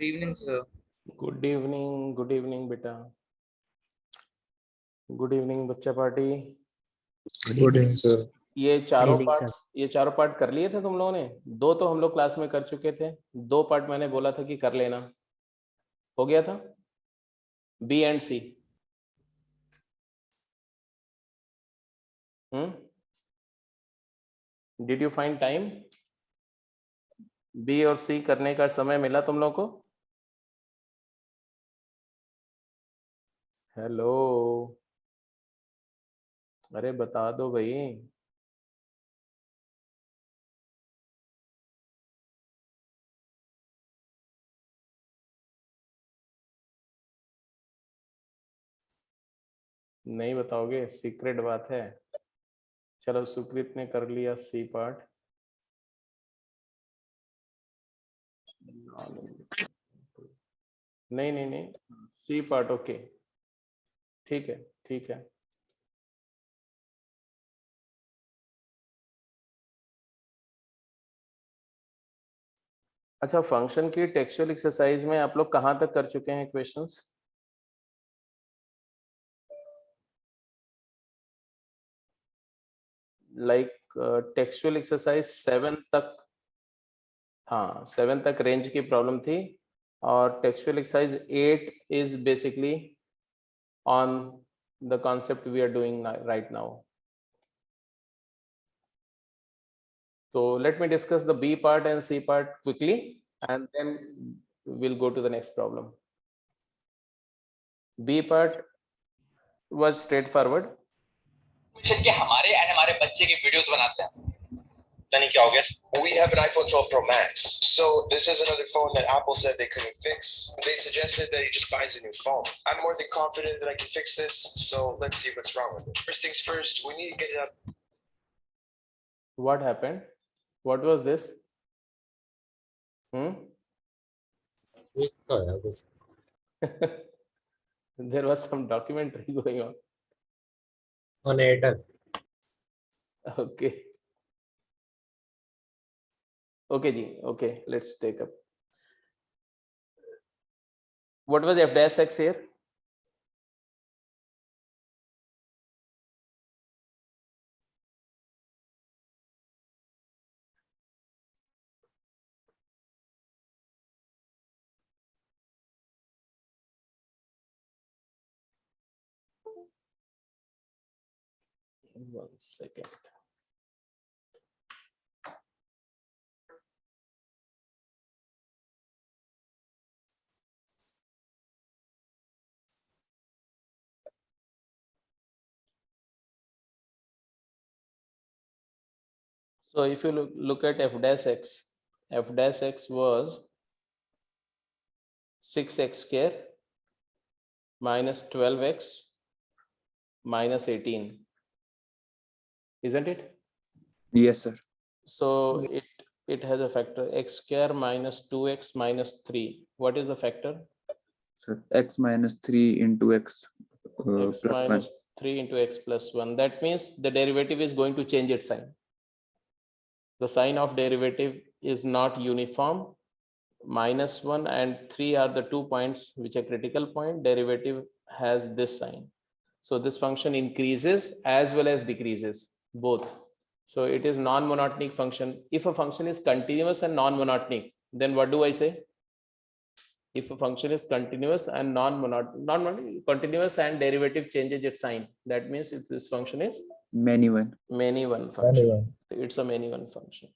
Good evening, sir. Good evening बेटा. Good evening बच्चा party. Good evening sir. ये चारों Evening, पार्ट कर लिए थे तुम लोगों ने. 2 तो हम लोग क्लास में कर चुके थे. 2 पार्ट मैंने बोला था कि कर लेना. हो गया था B and C. Did you find time? B और सी करने का समय मिला तुम लोग को? हेलो, अरे बता दो भाई. नहीं बताओगे? सीक्रेट बात है. चलो, सुकृत ने कर लिया सी पार्ट. नहीं नहीं नहीं, सी पार्ट. ओके, ठीक है ठीक है. अच्छा, फंक्शन की टेक्सचुअल एक्सरसाइज में आप लोग कहाँ तक कर चुके हैं क्वेश्चंस? लाइक टेक्सचुअल एक्सरसाइज 7 तक. हाँ, 7 तक रेंज की प्रॉब्लम थी. और textual exercise 8 is basically on the concept we are doing right now. So let me discuss the B part and C part quickly, and then we'll go to the next problem. B part was straightforward. के हमारे and हमारे बच्चे की videos बनाते हैं. यानी क्या हो गया? We have an iPhone 12 Pro Max. So this is another phone that Apple said they couldn't fix. They suggested that he just buys a new phone. I'm more than confident that I can fix this. So let's see what's wrong with it. First things first, we need to get it up. What happened? What was this? There was some documentary going on. on Airtel. Okay. Okay, ji. Okay, let's take up. What was f dash x here? One second. So if you look at f dash x was 6x square minus 12x minus 18, isn't it? Yes, sir. So it has a factor x square minus 2x minus 3. What is the factor? Sir, x minus 3 into x, X plus 1. minus 3 into x plus 1. That means the derivative is going to change its sign. The sign of derivative is not uniform. Minus 1 and 3 are the 2 points which are critical point. Derivative has this sign. So this function increases as well as decreases, both. So it is non-monotonic function. If a function is continuous and non-monotonic, then what do I say? If a function is continuous and non-monotonic, continuous and derivative changes its sign, that means if this function is Many one. many one function. It's a many one function.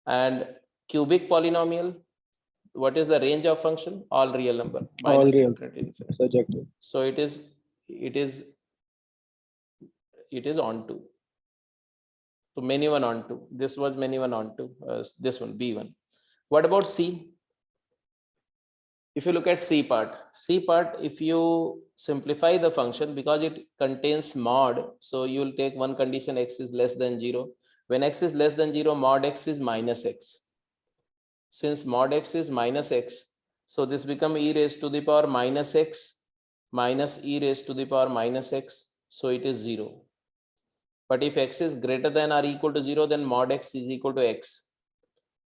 And cubic polynomial, what is the range of function? All real number. All minus real. infinity to infinity. Subjective. So it is onto. So many one onto. This was many one onto. This one B1. What about C? If you look at C part, if you simplify the function, because it contains mod, so you will take one condition, x is less than 0. When x is less than 0, mod x is minus x. Since mod x is minus x, so this become e raised to the power minus x minus e raised to the power minus x, so it is 0. But if x is greater than or equal to 0, then mod x is equal to x.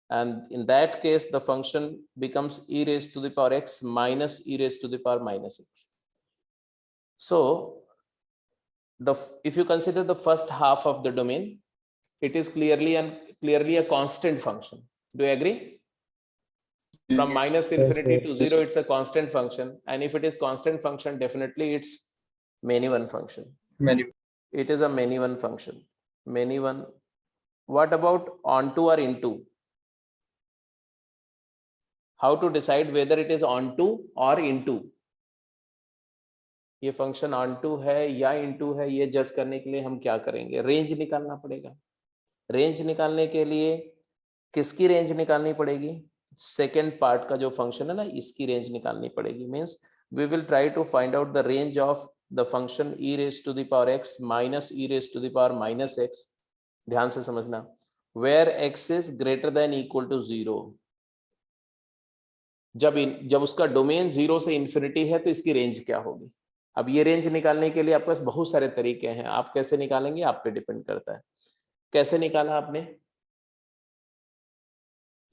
and in that case the function becomes e raised to the power x minus e raised to the power minus x. So if you consider the first half of the domain, it is clearly a constant function. Do you agree? From minus infinity to 0, it's a constant function, and if it is constant function, definitely it's many one function. It is a many one function. Many one. What about onto or into? How to decide whether it is onto or into? ये function onto है या into है, ये जज करने के लिए हम क्या करेंगे? रेंज निकालना पड़ेगा. रेंज निकालने के लिए किसकी रेंज निकालनी पड़ेगी? सेकेंड पार्ट का जो फंक्शन है ना, इसकी रेंज निकालनी पड़ेगी. Means we will try to find out the range of the function e raised to the power x minus e raised to the power minus x. ध्यान से समझना. Where x is greater than equal to 0. जब उसका domain 0 से infinity है तो इसकी range क्या होगी? अब ये रेंज निकालने के लिए आपके पास बहुत सारे तरीके हैं. आप कैसे निकालेंगे आप पे डिपेंड करता है. कैसे निकाला आपने?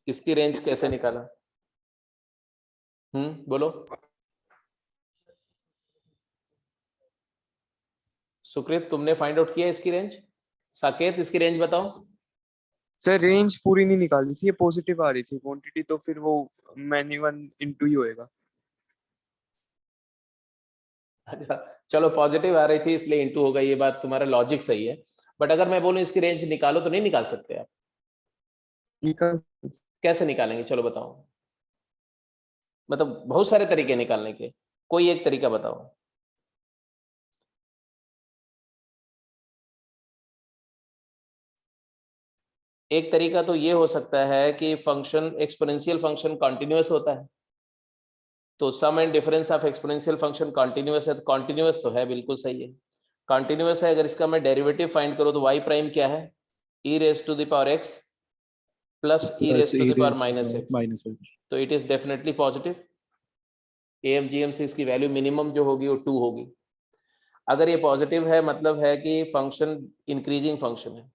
इसकी रेंज कैसे निकाला? बोलो. सुकृत, तुमने फाइंड आउट किया इसकी रेंज? साकेत, इसकी रेंज बताओ. सर रेंज पूरी नहीं निकाली थी, ये पॉजिटिव आ रही थी क्वांटिटी, तो फिर वो मैनी वन इनटू ही होएगा. अच्छा चलो, पॉजिटिव आ रही थी इसलिए इनटू होगा, ये बात तुम्हारा लॉजिक सही है. बट अगर मैं बोलूं इसकी रेंज निकालो तो नहीं निकाल सकते आप. कैसे निकालेंगे? चलो बताओ. मतलब बहुत सारे तरीके निकालने के, कोई एक तरीका बताओ. एक तरीका तो ये हो सकता है कि फंक्शन एक्सपोनेंशियल फंक्शन कॉन्टिन्यूअस होता है, तो sum and difference of exponential function continuous है. तो कॉन्टिन्यूअस तो है, बिल्कुल सही है, कॉन्टिन्यूअस है. अगर इसका मैं डेरिवेटिव फाइंड करूं तो y प्राइम क्या है? e raise to the power x plus e raise to the power minus x. तो it is definitely positive. AMGM से इसकी वैल्यू मिनिमम जो होगी वो 2 होगी. अगर ये पॉजिटिव है मतलब है कि फंक्शन इंक्रीजिंग फंक्शन है.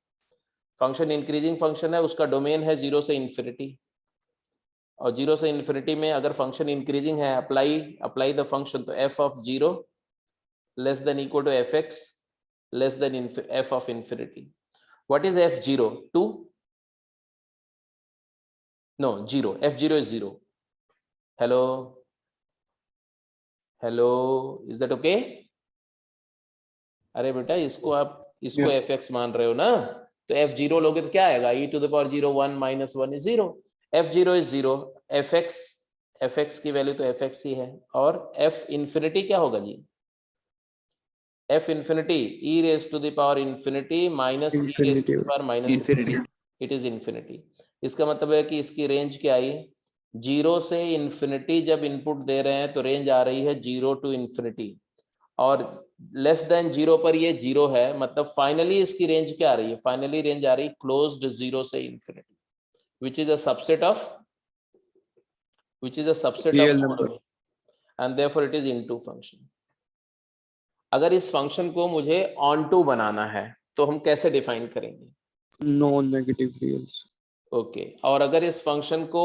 फंक्शन इंक्रीजिंग फंक्शन है, उसका डोमेन है 0 से इंफिनिटी, और 0 से इंफिनिटी में अगर फंक्शन इंक्रीजिंग है, अप्लाई द फंक्शन, तो f of 0 less than equal to fx less than f of infinity. What is f0? 2? No, 0. f0 is 0. Hello, is that okay? अरे बेटा, इसको fx मान रहे हो ना, तो f0 लोगे तो क्या आएगा? e to the power 0 1 minus 1 is 0. f0 is 0. fx की वैल्यू तो fx ही है, और f इंफिनिटी क्या होगा जी? f infinity e raised to the power infinity minus e raised to the power minus infinity. It is infinity. इसका मतलब है कि इसकी रेंज क्या आई? 0 से इंफिनिटी जब इनपुट दे रहे हैं तो रेंज आ रही है 0 to infinity, और लेस देन 0 पर ये 0 है, मतलब फाइनली इसकी रेंज क्या आ रही है? फाइनली रेंज आ रही है क्लोज्ड 0 से infinity, which is a subset of Real number. and therefore it is into function. अगर इस फंक्शन को मुझे onto बनाना है तो हम कैसे डिफाइन करेंगे? Non negative reals. ओके. और अगर इस फंक्शन को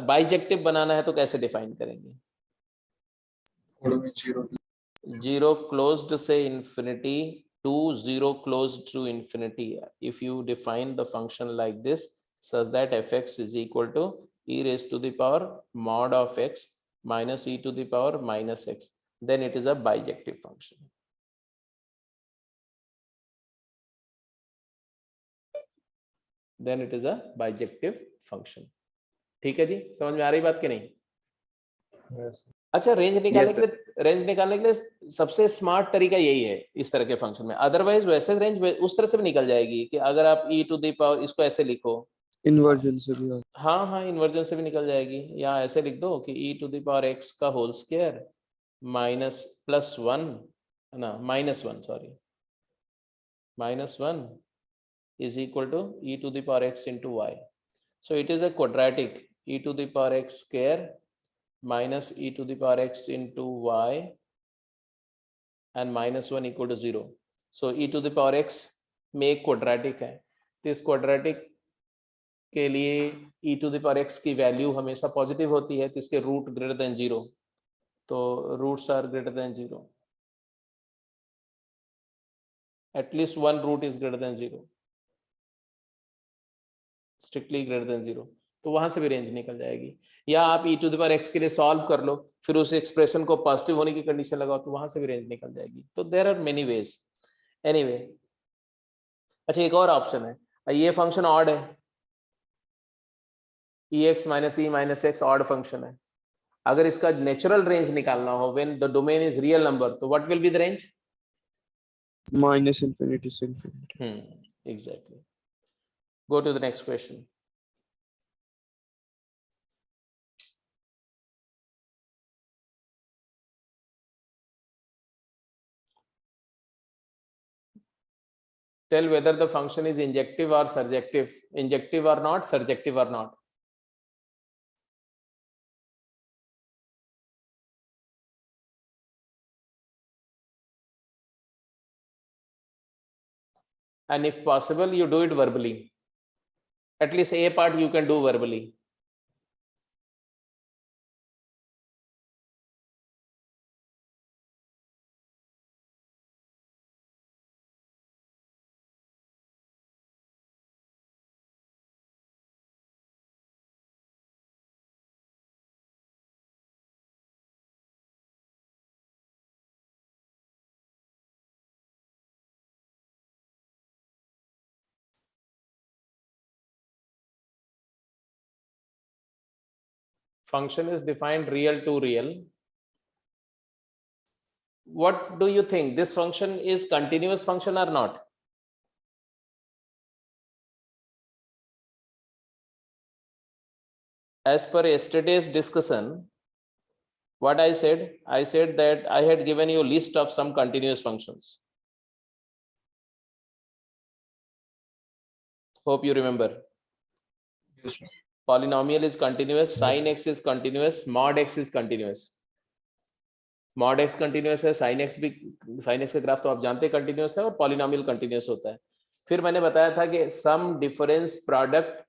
बाइजेक्टिव बनाना है तो कैसे डिफाइन करेंगे? 0 closed से infinity to 0 closed to infinity. If you define the function like this such that fx is equal to e raised to the power mod of x minus e to the power minus x, then it is a bijective function. Then it is a bijective function. ठीक है जी, समझ में आ रही बात कि नहीं? अच्छा, range निकालने के लिए सबसे स्मार्ट तरीका यही है इस तरह के फंक्शन में. अदरवाइज वैसे रेंज उस तरह से भी निकल जाएगी कि अगर आप e टू द पावर, इसको ऐसे लिखो, इन्वर्जन से भी. हाँ, इन्वर्जन से भी निकल जाएगी. या ऐसे लिख दो कि e to the power x का होल स्क्वायर माइनस प्लस 1 है ना, -1 is equal to e to the power x into y. So it is a quadratic. E to the power x square minus e to the power x into y and -1 equal to 0. So e to the power x में एक quadratic है, तो इस quadratic के लिए e to the power x की value हमेशा positive होती है, तो इसके रूट ग्रेटर देन 0, तो roots are greater than 0, at least one root is greater than 0, strictly greater than 0, तो वहां से भी रेंज निकल जाएगी। या आप e to the power x के लिए सॉल्व कर लो, फिर उस एक्सप्रेशन को पॉजिटिव होने की कंडीशन लगाओ, तो वहां से भी रेंज निकल जाएगी। तो there are many ways. Anyway, अच्छा एक और ऑप्शन है, ये फंक्शन ऑड है, ex minus e minus x odd function है। अगर इसका नेचुरल रेंज निकालना हो when the domain is real number, तो what will be the range? Minus infinity से infinity. Exactly. Go to the next question. Tell whether the function is injective or surjective, injective or not, surjective or not. And if possible, you do it verbally. At least a part you can do verbally. Function is defined real to real. What do you think? This function is continuous function or not? As per yesterday's discussion, what I said that I had given you a list of some continuous functions. Hope you remember. Yes, sir. Polynomial is continuous, sin Yes, x is continuous, mod x is continuous. Mod x continuous है, sin x भी, sin x का graph तो आप जानते हैं continuous है, और polynomial continuous होता है। फिर मैंने बताया था कि sum, difference, product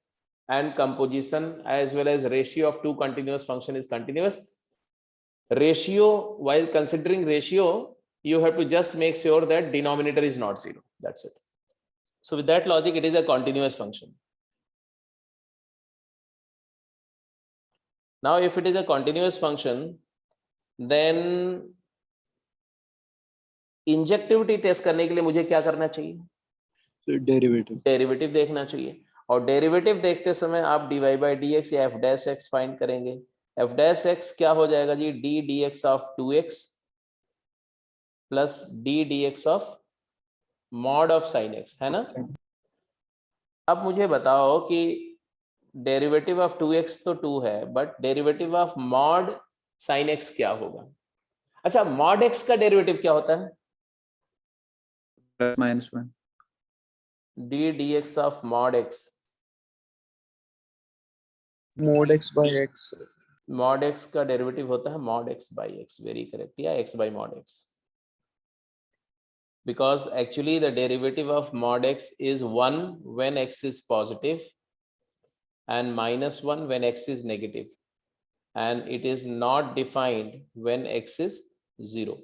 and composition as well as ratio of two continuous function is continuous. Ratio, while considering ratio, you have to just make sure that denominator is not 0. That's it. So with that logic, it is a continuous function. Now, if it is a continuous function, then injectivity test करने के लिए मुझे क्या करना चाहिए? Derivative derivative देखना चाहिए, और डेरिवेटिव देखते समय आप dy by dx या f dash x फाइंड करेंगे। f dash x क्या हो जाएगा जी? d dx of 2x plus d dx of mod of sin x, है ना? अब मुझे बताओ कि डेरिवेटिव ऑफ 2x तो 2 है, but derivative of mod sin x क्या होगा? अच्छा, mod x का डेरिवेटिव क्या होता है? Plus minus 1. d dx of mod x. mod x by x. mod x का डेरिवेटिव होता है mod x by x. Very correct, या x by mod x. Because actually the derivative of mod x is 1 when x is positive and minus 1 when x is negative, and it is not defined when x is 0.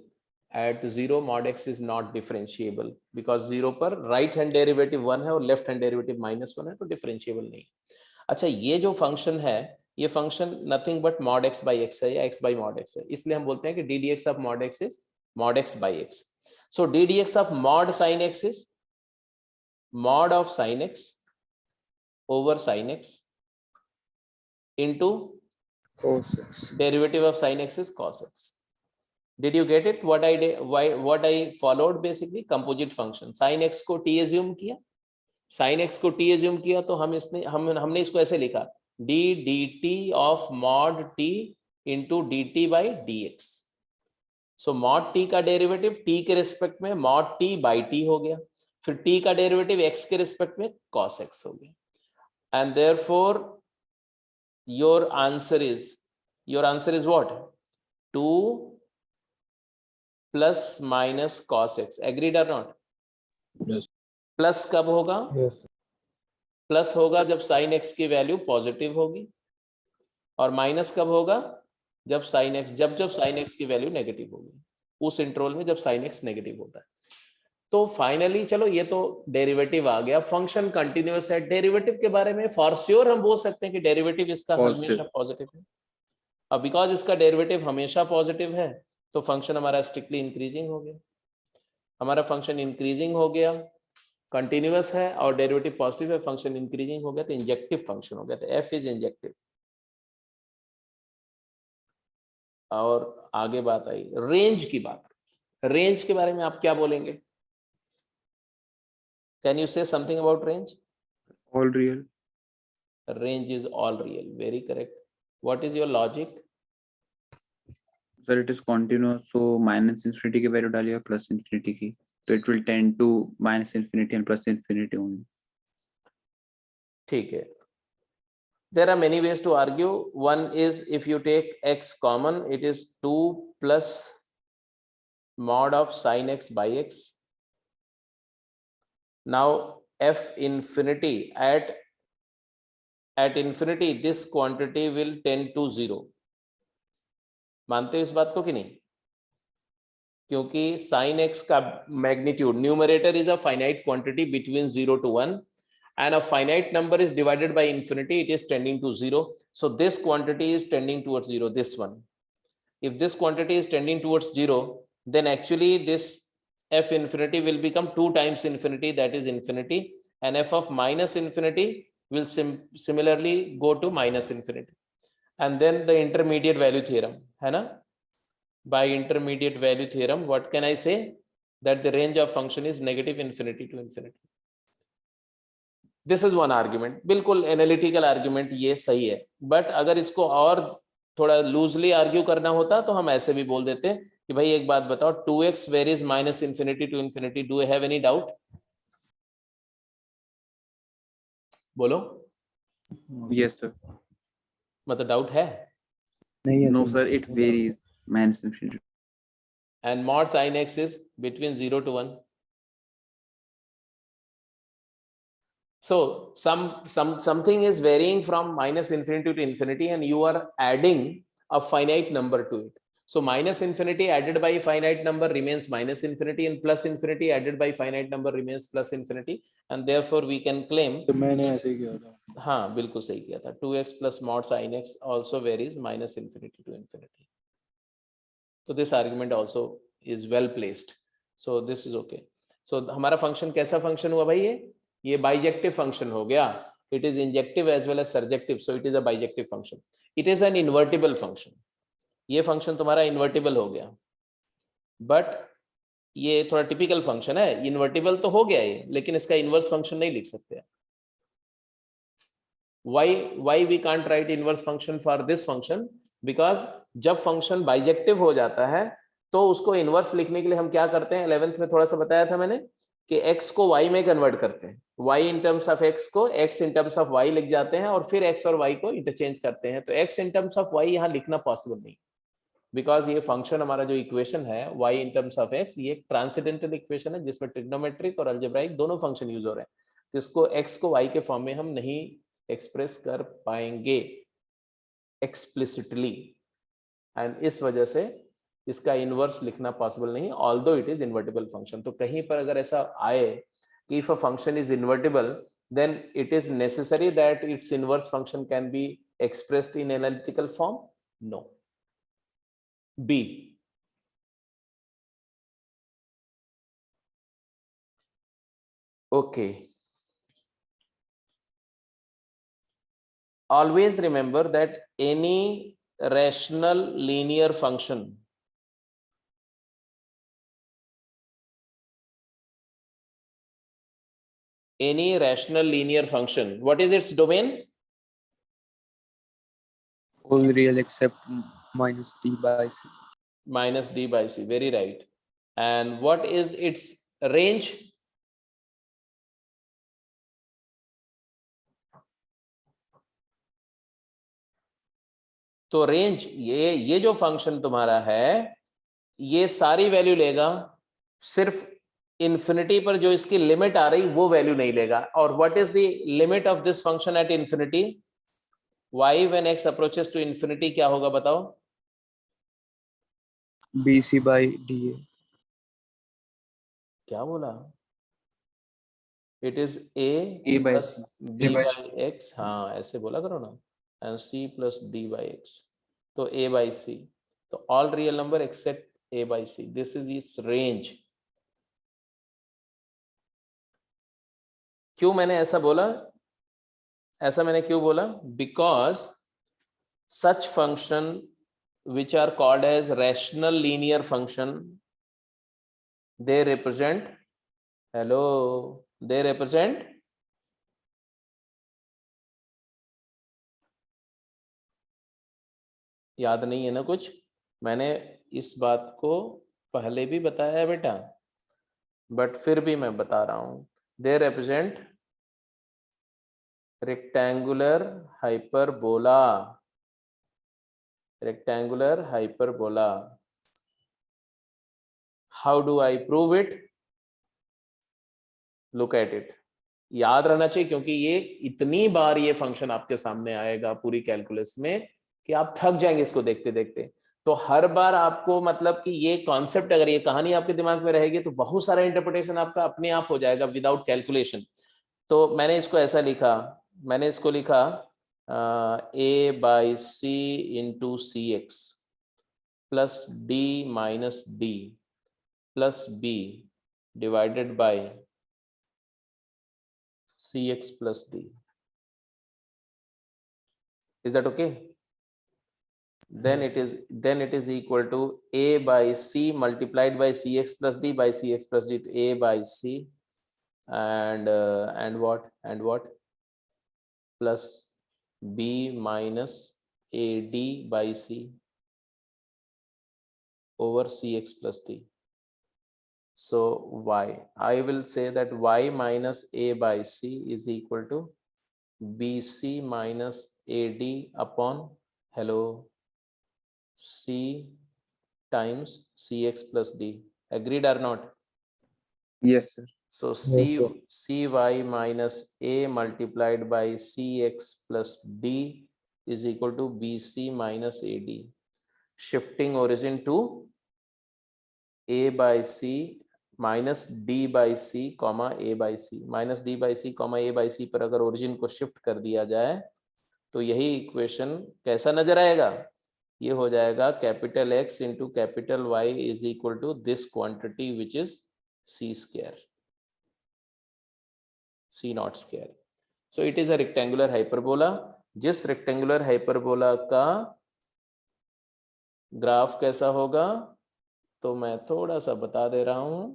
At 0 mod x is not differentiable because 0 पर right hand derivative 1 है और left hand derivative minus 1 है, तो differentiable नहीं। अच्छा, ये जो function है, ये function nothing but mod x by x है या x by mod x है, इसलिए हम बोलते हैं कि d dx of mod x is mod x by x. So d dx of mod sin x is mod of sin x over sin x into cos x. derivative of sin x is cos x. Did you get it? What I did, what I followed basically composite function. Sin x को t assume किया, sin x को t assume किया, तो हमने इसको ऐसे लिखा d dt of mod t into dt by dx. So mod t का डेरिवेटिव t के रिस्पेक्ट में mod t by t हो गया, फिर t का डेरिवेटिव x के रिस्पेक्ट में cos x हो गया, and therefore your answer is what? 2 plus minus cos x. Agreed or not? Yes. Plus कब होगा? yes, प्लस होगा जब साइन एक्स की वैल्यू पॉजिटिव होगी, और माइनस कब होगा जब साइन एक्स जब साइन एक्स की वैल्यू नेगेटिव होगी, उस इंटरवल में जब साइन एक्स नेगेटिव होता है। तो फाइनली चलो ये तो डेरिवेटिव आ गया, फंक्शन कंटिन्यूअस है। डेरिवेटिव के बारे में फॉर श्योर हम बोल सकते हैं कि डेरिवेटिव इसका हमेशा पॉजिटिव है। अब बिकॉज इसका डेरिवेटिव हमेशा पॉजिटिव है तो फंक्शन हमारा स्ट्रिक्टली इंक्रीजिंग हो गया। हमारा फंक्शन इंक्रीजिंग हो गया, कंटिन्यूअस है और डेरिवेटिव पॉजिटिव है, फंक्शन इंक्रीजिंग हो गया तो इंजेक्टिव फंक्शन हो गया, तो एफ इज इंजेक्टिव। और आगे बात आई रेंज की बात। रेंज के बारे में आप क्या बोलेंगे? कैन यू से something about range? All real. Range is all real, very correct. What is your logic? Sir it is continuous, so minus infinity की वैल्यू डालिए प्लस इंफिनिटी की, तो it will tend to minus infinity and plus infinity only. ठीक है, there are many ways to argue. One is if you take x common, it is 2 plus mod of sin x by x. Now f infinity at infinity this quantity will tend to 0. मानते हो इस बात को कि नहीं? क्योंकि sin x का magnitude, numerator is a finite quantity between 0 to 1 and a finite number is divided by infinity, it is tending to 0. So this quantity is tending towards 0, this one. If this quantity is tending towards 0, then actually this f infinity will become 2 times infinity, that is infinity, and f of minus infinity will similarly go to minus infinity. And then the intermediate value theorem, है ना? By intermediate value theorem, what can I say? That the range of function is negative infinity to infinity. This is one argument, बिल्कुल analytical argument, ये सही है। But अगर इसको और थोड़ा लूजली आर्ग्यू करना होता तो हम ऐसे भी बोल देते कि भाई एक बात बताओ, 2x varies minus infinity to infinity, do you have any doubt? बोलो। Yes sir. मतलब डाउट है? नहीं है no sir, it varies minus infinity. And mod sine x is between 0 to 1. So something is varying from minus infinity to infinity and you are adding a finite number to it. So minus infinity added by finite number remains minus infinity and plus infinity added by finite number remains plus infinity, and therefore we can claim, तो मैंने ऐसे ही किया था। हाँ बिल्कुल सही किया था, 2x plus mod sin x also varies minus infinity to infinity. So this argument also is well placed. So this is okay. So हमारा फंक्शन कैसा फंक्शन हुआ भाई? ये बाइजेक्टिव फंक्शन हो गया. It is injective as well as surjective, so it is a bijective function. It is an invertible function. ये function तुम्हारा invertible हो गया, बट ये थोड़ा टिपिकल फंक्शन है. इन्वर्टिबल तो हो गया ये, लेकिन इसका इनवर्स फंक्शन नहीं लिख सकते. why we can't write inverse function for this function? Because जब फंक्शन बाइजेक्टिव हो जाता है तो उसको इनवर्स लिखने के लिए हम क्या करते हैं, 11th में थोड़ा सा बताया था मैंने कि x को y में कन्वर्ट करते हैं. y in terms of x को x in terms of y लिख जाते हैं और फिर x और y को इंटरचेंज करते हैं. तो x in terms of y यहाँ लिखना पॉसिबल नहीं, बिकॉज ये फंक्शन हमारा जो इक्वेशन है y in terms of x, ये एक ट्रांसेंडेंटल इक्वेशन है जिसमें ट्रिग्नोमेट्रिक और अलजेब्राइक दोनों फंक्शन यूज हो रहे हैं. तो इसको x को y के फॉर्म में हम नहीं एक्सप्रेस कर पाएंगे एक्सप्लिसिटली, एंड इस वजह से इसका इनवर्स लिखना पॉसिबल नहीं, although it is invertible function. तो कहीं पर अगर ऐसा आए कि if a function is invertible, then it is necessary that its inverse function can be expressed in analytical form? No. B, okay. Always remember that any rational linear function what is its domain? All real except minus d by c. Minus d by c, very right. And what is its range? तो range, ये जो function तुम्हारा है ये सारी value लेगा सिर्फ infinity पर जो इसकी लिमिट आ रही वो वैल्यू नहीं लेगा। और what is the limit of this function at infinity? y when x approaches to infinity क्या होगा बताओ? BC by DA. क्या बोला? It is a A by plus C. b A by by x, हाँ ऐसे बोला करो ना, and c plus d by x, तो a बाई c, तो all real number except a by c, this is इस रेंज। क्यों मैंने ऐसा बोला? ऐसा मैंने क्यों बोला? Because such function which are called as rational linear function, they represent, hello, they represent याद नहीं है ना कुछ? मैंने इस बात को पहले भी बताया है बेटा, बट फिर भी मैं बता रहा हूं। they represent rectangular hyperbola, rectangular hyperbola. How do I prove it? Look at it. याद रहना चाहिए, क्योंकि ये इतनी बार ये फंक्शन आपके सामने आएगा पूरी कैलकुलस में कि आप थक जाएंगे इसको देखते देखते। तो हर बार आपको मतलब कि ये कॉन्सेप्ट, अगर ये कहानी आपके दिमाग में रहेगी तो बहुत सारा इंटरप्रिटेशन आपका अपने आप हो जाएगा विदाउट कैलकुलेशन। तो मैंने इसको ऐसा लिखा, मैंने इसको लिखा a by C into C X plus D minus D plus B divided by cx plus d. Is that okay? Then it is equal to a by c multiplied by cx plus d by cx plus d, a by c and what plus b minus ad by c over cx plus d. So y, I will say that y minus a by c is equal to bc minus ad upon, hello, c times cx plus d. Agreed or not? Yes, sir. So Yes, sir. cy minus a multiplied by cx plus d is equal to bc minus ad. Shifting origin to a by c minus d by c comma a by c, minus d by c comma a by c पर अगर origin को shift कर दिया जाए तो यही equation कैसा नजर आएगा? ये हो जाएगा capital X into capital Y is equal to this quantity which is C square, C naught square. So it is a rectangular hyperbola. जिस रेक्टेंगुलर हाइपरबोला का ग्राफ कैसा होगा तो मैं थोड़ा सा बता दे रहा हूं,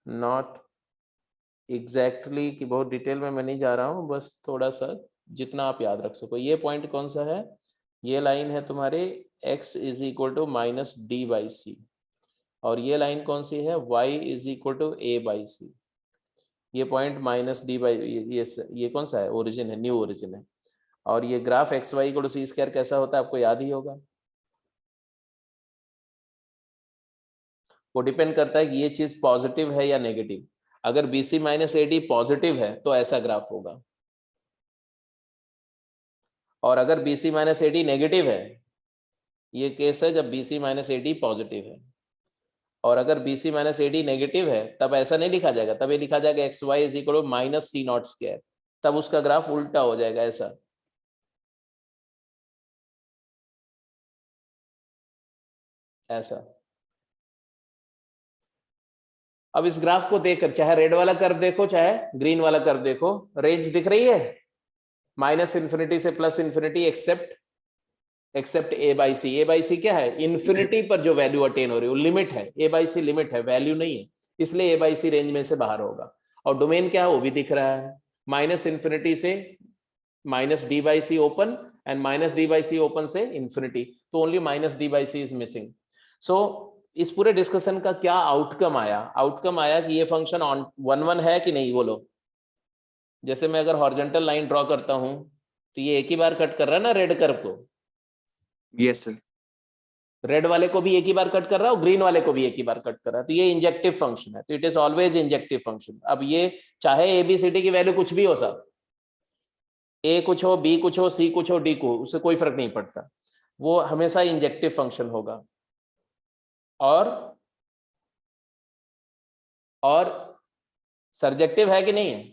नॉट एग्जैक्टली कि बहुत डिटेल में मैं नहीं जा रहा हूं, बस थोड़ा सा जितना आप याद रख सको. ये पॉइंट कौन सा है? ये लाइन है तुम्हारे x is equal to minus d by c, और ये लाइन कौन सी है? y is equal to a by c. ये पॉइंट माइनस डी बाई ये कौन सा है? ओरिजिन है, न्यू ओरिजिन है. और ये graph X Y equal to C square कैसा होता है आपको याद ही होगा. वो डिपेंड करता है कि ये चीज पॉजिटिव है या नेगेटिव. अगर BC माइनस AD पॉजिटिव है तो ऐसा ग्राफ होगा, और अगर BC माइनस AD नेगेटिव है, ये केस है जब BC माइनस AD पॉजिटिव है. और अगर BC माइनस AD नेगेटिव है तब ऐसा नहीं लिखा जाएगा, तब ये लिखा जाएगा X Y is equal to minus C naught square. तब उसका ग्राफ उल्टा हो जाएगा ऐसा. ऐसा. अब इस ग्राफ को देखकर चाहे रेड वाला कर्व देखो चाहे ग्रीन वाला कर्व देखो, रेंज दिख रही है माइनस इन्फिनिटी से plus infinity except a by c. A by c क्या है? इन्फिनिटी पर जो वैल्यू अटेन हो रही है वो लिमिट है. ए बाई सी लिमिट है, वैल्यू नहीं है, इसलिए ए बाई सी रेंज में से बाहर होगा. और डोमेन क्या है वो भी दिख रहा है, माइनस इन्फिनिटी से minus d by c open and minus d by c open से इन्फिनिटी, तो only minus d by c is missing. So इस पूरे डिस्कशन का क्या आउटकम आया? आउटकम आया कि ये फंक्शन ऑन 1 है कि नहीं बोलो. जैसे मैं अगर हॉरिजॉन्टल लाइन ड्रॉ करता हूं तो ये एक ही बार कट कर रहा है ना रेड कर्व को. Yes, sir. रेड वाले को भी एक ही बार कट कर रहा है और ग्रीन वाले को भी एक ही बार कट कर रहा है, तो ये इंजेक्टिव फंक्शन है, तो it is always injective function. अब ये चाहे एबीसीडी की वैल्यू कुछ भी हो साहब, ए कुछ हो, बी कुछ हो, सी कुछ हो, डी को, उससे कोई फर्क नहीं पड़ता, वो हमेशा इंजेक्टिव फंक्शन होगा। और सर्जेक्टिव है कि नहीं है?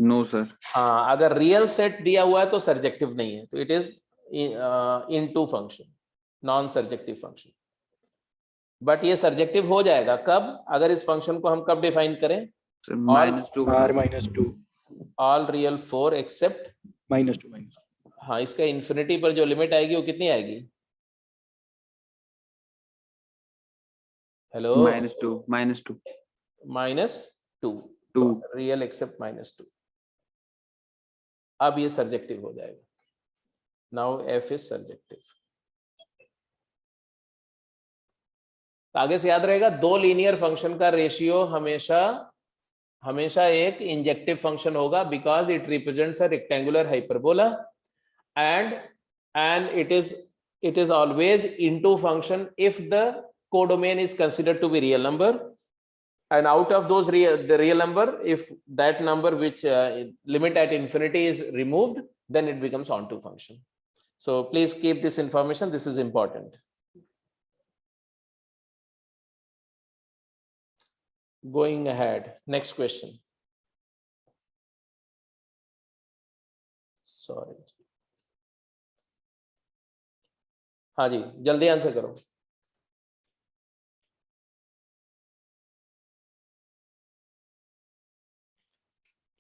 No sir. हाँ, अगर रियल सेट दिया हुआ है तो सर्जेक्टिव नहीं है, तो it is into function, non surjective function. But ये सर्जेक्टिव हो जाएगा कब? अगर इस फंक्शन को हम कब डिफाइन करें? Sir -2 R -2 all real 4 except -2 हाँ, इसका इन्फिनिटी पर जो लिमिट आएगी वो कितनी आएगी? Hello, -2 -2 real except -2। अब ये सर्जेक्टिव हो जाएगा। Now F is surjective. आगे से याद रहेगा, दो लीनियर फंक्शन का रेशियो हमेशा एक इंजेक्टिव फंक्शन होगा, because it represents a rectangular hyperbola and it is always into function if the codomain is considered to be real number, and out of those the real number, if that number which limit at infinity is removed, then it becomes onto function. So please keep this information, this is important. Going ahead, next question. Sorry. हाँ जी, जल्दी answer करो।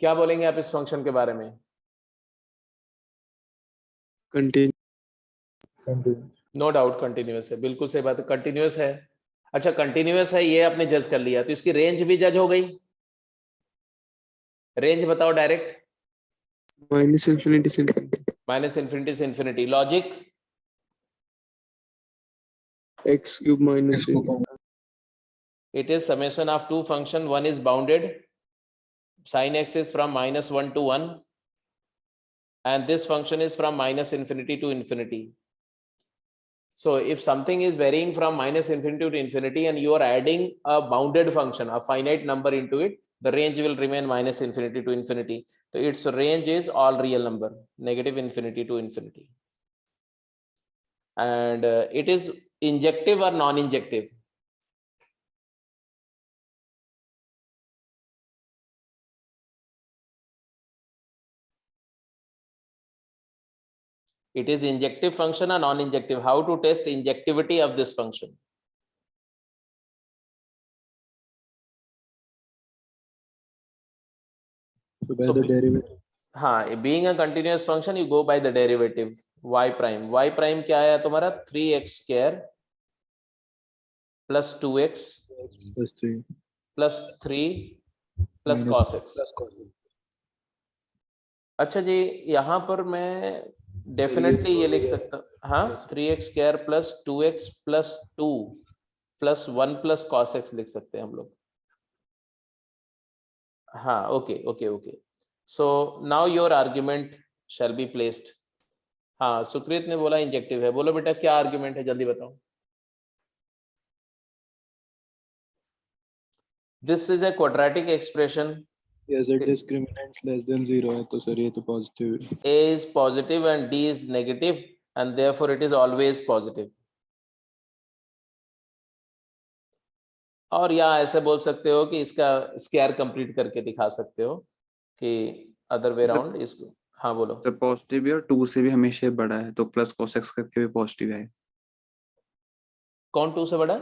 क्या बोलेंगे आप इस function के बारे में? नो डाउट कंटिन्यूअस है, बिल्कुल सही बात है, कंटिन्यूअस है। अच्छा, कंटिन्यूअस है ये आपने जज कर लिया, तो इसकी रेंज भी जज हो गई। रेंज बताओ डायरेक्ट। -∞ से -∞ logic x³ -3 it is summation of two function, one is bounded, sin x is from -1 to 1 and this function is from -∞ to infinity. So if something is varying from -∞ to infinity and you are adding a bounded function, a finite number into it, the range will remain -∞ to infinity. So its range is all real number, -∞ to infinity. And it is injective or non-injective? It is injective function or non-injective? How to test injectivity of this function? So by the derivative. हाँ, being a continuous function, you go by the derivative y prime. Y prime क्या आया तुम्हारा? 3x square plus 2x +3 plus 3 plus cos x. अच्छा जी, यहाँ पर मैं definitely ये लिख सकता हूँ, हाँ, 3x square plus 2x plus 2 plus 1 plus cos x लिख सकते हैं हम लोग। हाँ, okay. So now your argument shall be placed. हाँ, सुकृत ने बोला इंजेक्टिव है। बोलो बेटा, क्या आर्ग्यूमेंट है, जल्दी बताओ। This is a quadratic expression. Yes, a discriminant less than 0 है, तो सर ये तो पॉजिटिव है। A is positive and D is negative and therefore it is always positive. और यहाँ ऐसे बोल सकते हो कि इसका स्क्वायर कंप्लीट करके दिखा सकते हो कि अदर वे राउंड इसको। हाँ बोलो। सर पॉजिटिव भी और 2 से भी हमेशा बड़ा है, तो प्लस cos x करके भी पॉजिटिव है। कौन 2 से बड़ा?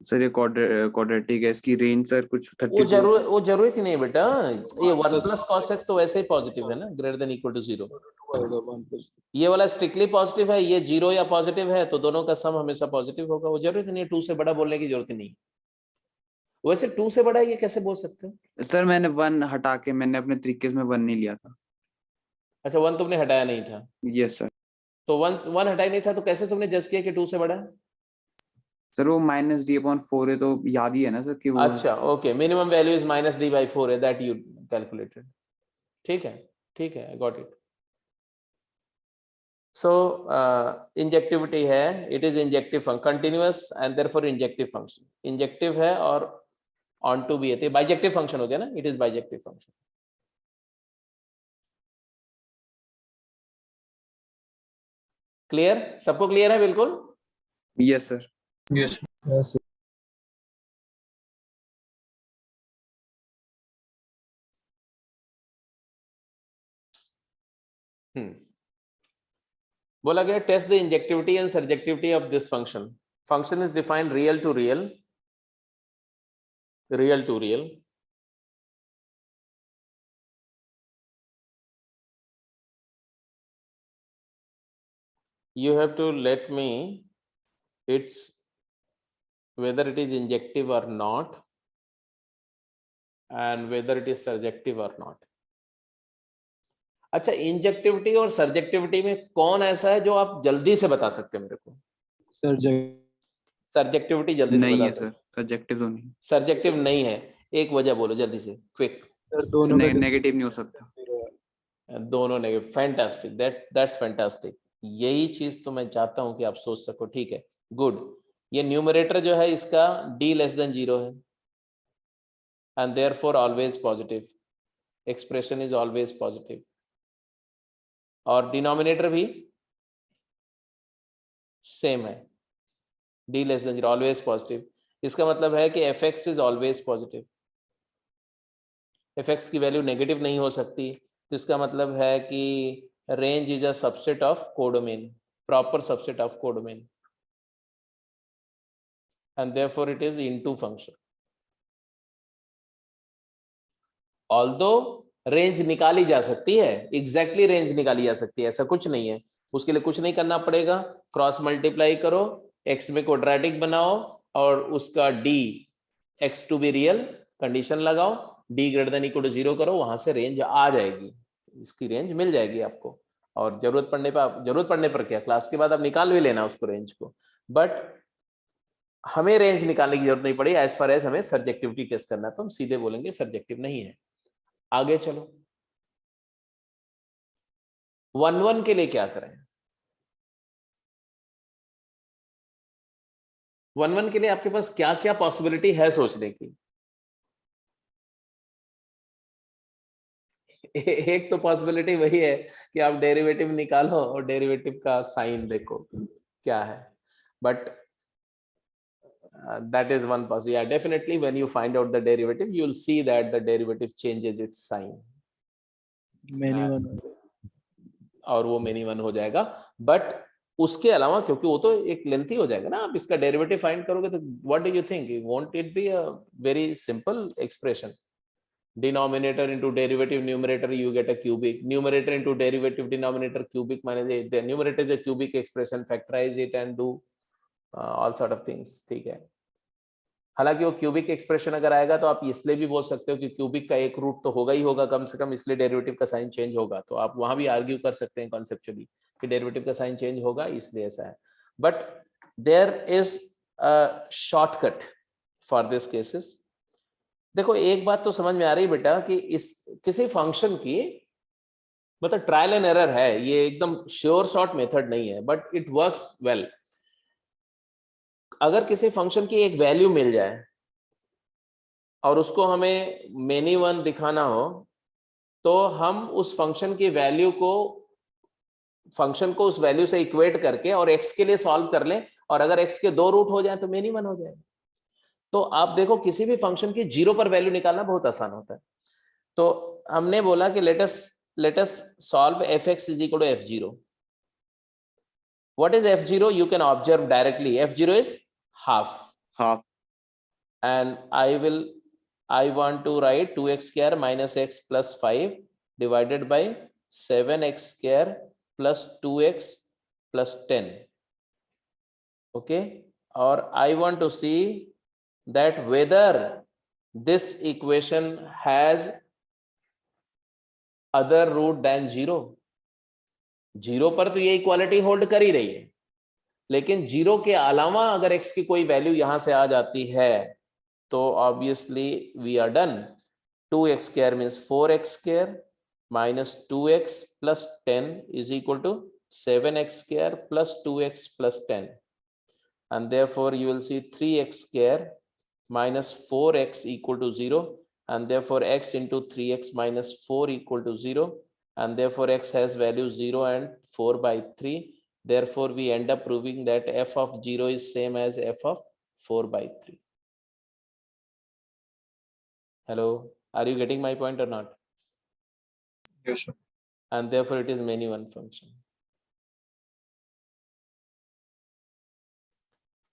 सर ये क्वाड्रेटिक है, इसकी रेंज सर कुछ 32। वो जरूरत ही नहीं बेटा, ये 1 plus cos x तो वैसे ही पॉजिटिव है ना, ग्रेटर देन इक्वल टू 0। ये वाला स्ट्रिक्टली पॉजिटिव है, ये 0 या पॉजिटिव है, तो दोनों का सम हमेशा पॉजिटिव होगा। वो जरूरत नहीं है 2 से बड़ा बोलने की, जरूरत नहीं। वैसे 2 से बड़ा ये कैसे बोल सकते हो? सर मैंने 1 हटा के मैंने अपने तरीके से 1 नहीं लिया था। अच्छा, 1 तुमने हटाया नहीं था? Yes sir. तो 1 हटाया नहीं था, तो कैसे तुमने जज किया कि 2 से बड़ा है? सर वो -d/4 है, तो याद ही है ना सर कि वो। अच्छा, okay, minimum value is -d/4 है, दैट यू कैलकुलेटेड। ठीक है, I got it. So injectivity है, it is injective function, continuous and therefore injective function. Injective है और on to भी है, तो bijective function हो गया ना, it is bijective function. Clear, सबको क्लियर है बिल्कुल? Yes, sir. Yes. Yes. बोला गया test the injectivity and surjectivity of this function. Function is defined real to real, real to real. You have to let me its whether it is injective or not and whether it is surjective or not. अच्छा, injectivity और surjectivity में कौन ऐसा है जो आप जल्दी से बता सकते हो मेरे को? सर्जेक्टिविटी जल्दी से नहीं बता है सकते? सर, सब्जेक्टिव तो नहीं. सर्जेक्टिव नहीं है, एक वजह बोलो जल्दी से, क्विक. सर दोनों में नेगेटिव नहीं हो सकता. दोनों नेगेटिव. Fantastic, that's fantastic. यही चीज तो मैं चाहता हूं कि आप सोच सको. ठीक है, गुड. ये न्यूमरेटर जो है इसका d लेस देन 0 है and therefore always positive. Expression is always positive. और डिनोमिनेटर भी सेम है, d less than 0 always positive. इसका मतलब है कि fx is always positive. fx की वैल्यू नेगेटिव नहीं हो सकती, तो इसका मतलब है कि range is a subset of codomain, proper subset of codomain, and therefore it is into function. Although range निकाली जा सकती है, exactly range निकाली जा सकती है, ऐसा कुछ नहीं है. उसके लिए कुछ नहीं करना पड़ेगा, क्रॉस मल्टीप्लाई करो, x में क्वाड्रेटिक बनाओ और उसका d x to be real condition लगाओ, d greater than equal to 0 करो, वहां से रेंज आ जाएगी. इसकी रेंज मिल जाएगी आपको. और जरूरत पड़ने पर क्या, क्लास के बाद आप निकाल भी लेना उसको, रेंज को. बट हमें रेंज निकालने की जरूरत नहीं पड़ी एज फार एज हमें सर्जेक्टिविटी टेस्ट करना है, तो हम सीधे बोलेंगे सर्जेक्टिव नहीं है. आगे चलो, 1-1 के लिए क्या करें? 1-1 के लिए आपके पास क्या क्या पॉसिबिलिटी है सोचने की? एक तो पॉसिबिलिटी वही है कि आप डेरिवेटिव निकालो और डेरिवेटिव का साइन देखो क्या है. But that is one possibility. Yeah, definitely when you find out the derivative you will see that the derivative changes its sign. many one. और वो many one हो जाएगा. बट उसके अलावा, क्योंकि वो तो एक लेंथी हो जाएगा ना, आप इसका डेरिवेटिव फाइंड करोगे तो what do you think? Won't it be a very simple expression? Denominator into derivative numerator, you get a cubic. Numerator into derivative denominator, cubic minus a. The numerator is a cubic expression. Factorize it and do all sort of things. ठीक है. हालांकि वो cubic expression अगर आएगा तो आप इसलिए भी बोल सकते हो कि क्यूबिक का एक रूट तो होगा ही होगा कम से कम, इसलिए डेरिवेटिव का साइन चेंज होगा. तो आप वहां भी आर्ग्यू कर सकते हैं कॉन्सेप्चुअली कि डेरिवेटिव का साइन चेंज होगा इसलिए ऐसा है. But there is a shortcut for this cases. देखो, एक बात तो समझ में आ रही बेटा कि इस किसी फंक्शन की मतलब ट्रायल एंड एरर है, ये एकदम श्योर शॉर्ट मेथड नहीं है, बट इट वर्क्स वेल. अगर किसी फंक्शन की एक वैल्यू मिल जाए और उसको हमें मेनी वन दिखाना हो, तो हम उस फंक्शन की वैल्यू को फंक्शन को उस वैल्यू से इक्वेट करके और x के लिए सॉल्व कर लें, और अगर x के 2 रूट हो जाए तो मेनी वन हो जाएगा. तो आप देखो, किसी भी फंक्शन की 0 पर वैल्यू निकालना बहुत आसान होता है. तो हमने बोला कि let us solve fx is equal to f0. What is f0? You can observe directly. f0 is half. And I want to write 2x square minus x plus 5 divided by 7x square plus 2x plus 10. Okay. Or I want to see that whether this equation has other root than 0. 0 पर तो ये equality hold कर ही रही है, लेकिन 0 के अलावा अगर x की कोई वैल्यू यहां से आ जाती है तो obviously we are done. 2x square means 4x square minus 2x plus 10 is equal to 7x square plus 2x plus 10, and therefore you will see 3x square minus 4x equal to 0, and therefore x into 3x minus 4 equal to 0, and therefore x has value 0 and 4 by 3. Therefore we end up proving that f of 0 is same as f of 4 by 3. Hello, are you getting my point or not? Yes, sir. And therefore it is many one function.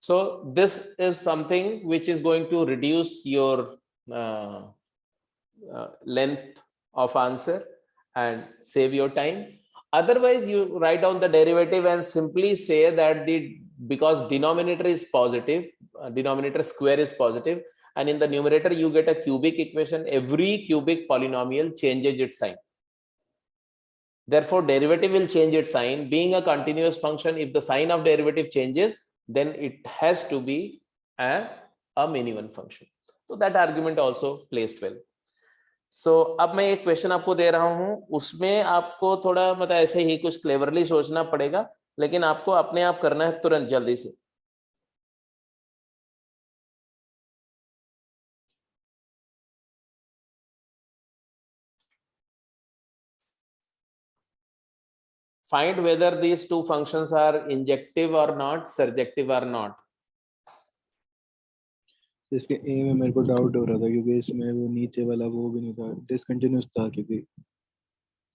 So this is something which is going to reduce your length of answer and save your time. Otherwise, you write down the derivative and simply say that because denominator is positive, denominator square is positive, and in the numerator you get a cubic equation. Every cubic polynomial changes its sign. Therefore, derivative will change its sign. Being a continuous function, if the sign of derivative changes, then it has to be a many one function. So that argument also placed well. So अब मैं एक question आपको दे रहा हूं, उसमें आपको थोड़ा मतलब ऐसे ही कुछ क्लेवरली सोचना पड़ेगा, लेकिन आपको अपने आप करना है तुरंत जल्दी से. Find whether these two functions are injective or not, surjective or not. इसके ए में मेरे को डाउट हो रहा था क्योंकि इसमें वो नीचे वाला वो भी नहीं था, डिसकंटिन्यूअस था क्योंकि,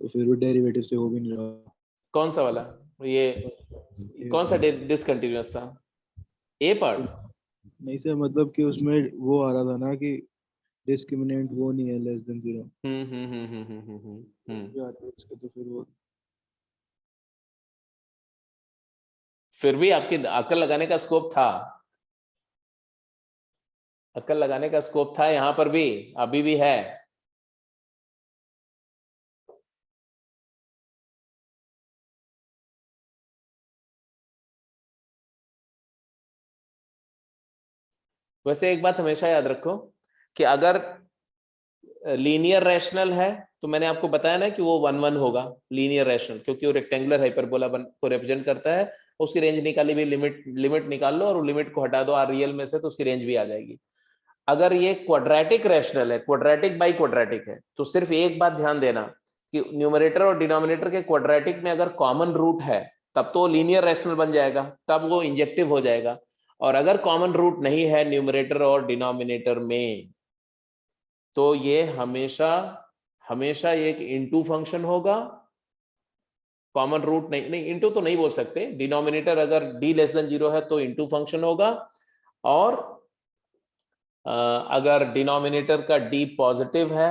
तो फिर वो डेरिवेटिव से हो भी नहीं रहा. कौन सा वाला? ये कौन सा डिसकंटिन्यूअस था? ए पार्ट? नहीं सर, मतलब कि उसमें वो आ रहा था ना कि डिस्क्रिमिनेंट वो नहीं है लेस देन 0. इसके तो फिर भी आपकी अक्ल लगाने का स्कोप था, अक्ल लगाने का स्कोप था यहां पर भी, अभी भी है. वैसे एक बात हमेशा याद रखो कि अगर लीनियर रैशनल है तो मैंने आपको बताया ना कि वो 1 1 होगा लीनियर रैशनल, क्योंकि वो रेक्टेंगुलर हाइपरबोला को रिप्रेजेंट करता है. उसकी रेंज निकाली भी, लिमिट निकाल लो और लिमिट को हटा दो आर रियल में से, तो उसकी रेंज भी आ जाएगी. अगर ये क्वाड्रेटिक रैशनल है, क्वाड्रेटिक बाई क्वाड्रेटिक है, तो सिर्फ एक बात ध्यान देना कि न्यूमरेटर और डिनोमिनेटर के क्वाड्रेटिक में अगर कॉमन रूट है तब तो लीनियर रैशनल बन जाएगा, तब वो इंजेक्टिव हो जाएगा. और अगर कॉमन रूट नहीं है न्यूमरेटर और डिनोमिनेटर में, तो ये हमेशा एक इनटू फंक्शन होगा. कॉमन रूट नहीं इनटू तो नहीं बोल सकते, डिनोमिनेटर अगर d लेस देन 0 है तो इनटू फंक्शन होगा, और अगर डिनोमिनेटर का d पॉजिटिव है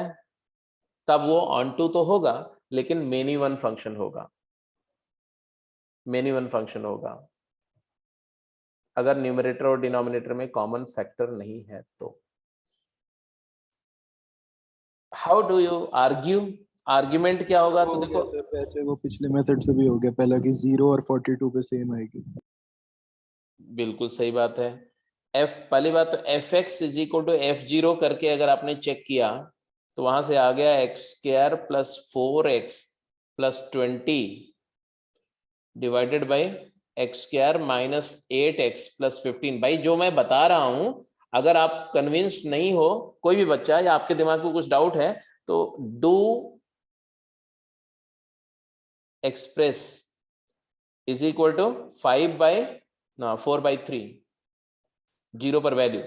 तब वो ऑन टू तो होगा, लेकिन मेनी वन फंक्शन होगा. मेनी वन फंक्शन होगा अगर न्यूमरेटर और डिनोमिनेटर में कॉमन फैक्टर नहीं है तो. How do you argue? Argument क्या होगा? तो देखो वैसे वो पिछले मेथड से भी हो गया, पहला कि 0 और 42 पे सेम आएगी. बिल्कुल सही बात है. पहली बात तो fx is equal to f0 करके अगर आपने चेक किया तो वहां से आ गया x square plus 4x plus 20 divided by x square minus 8x plus 15. भाई जो मैं बता रहा हूं, अगर आप कन्विंस्ड नहीं हो, कोई भी बच्चा, या आपके दिमाग में कुछ डाउट है, तो do express is equal to 4 by 3 0 पर वैल्यू,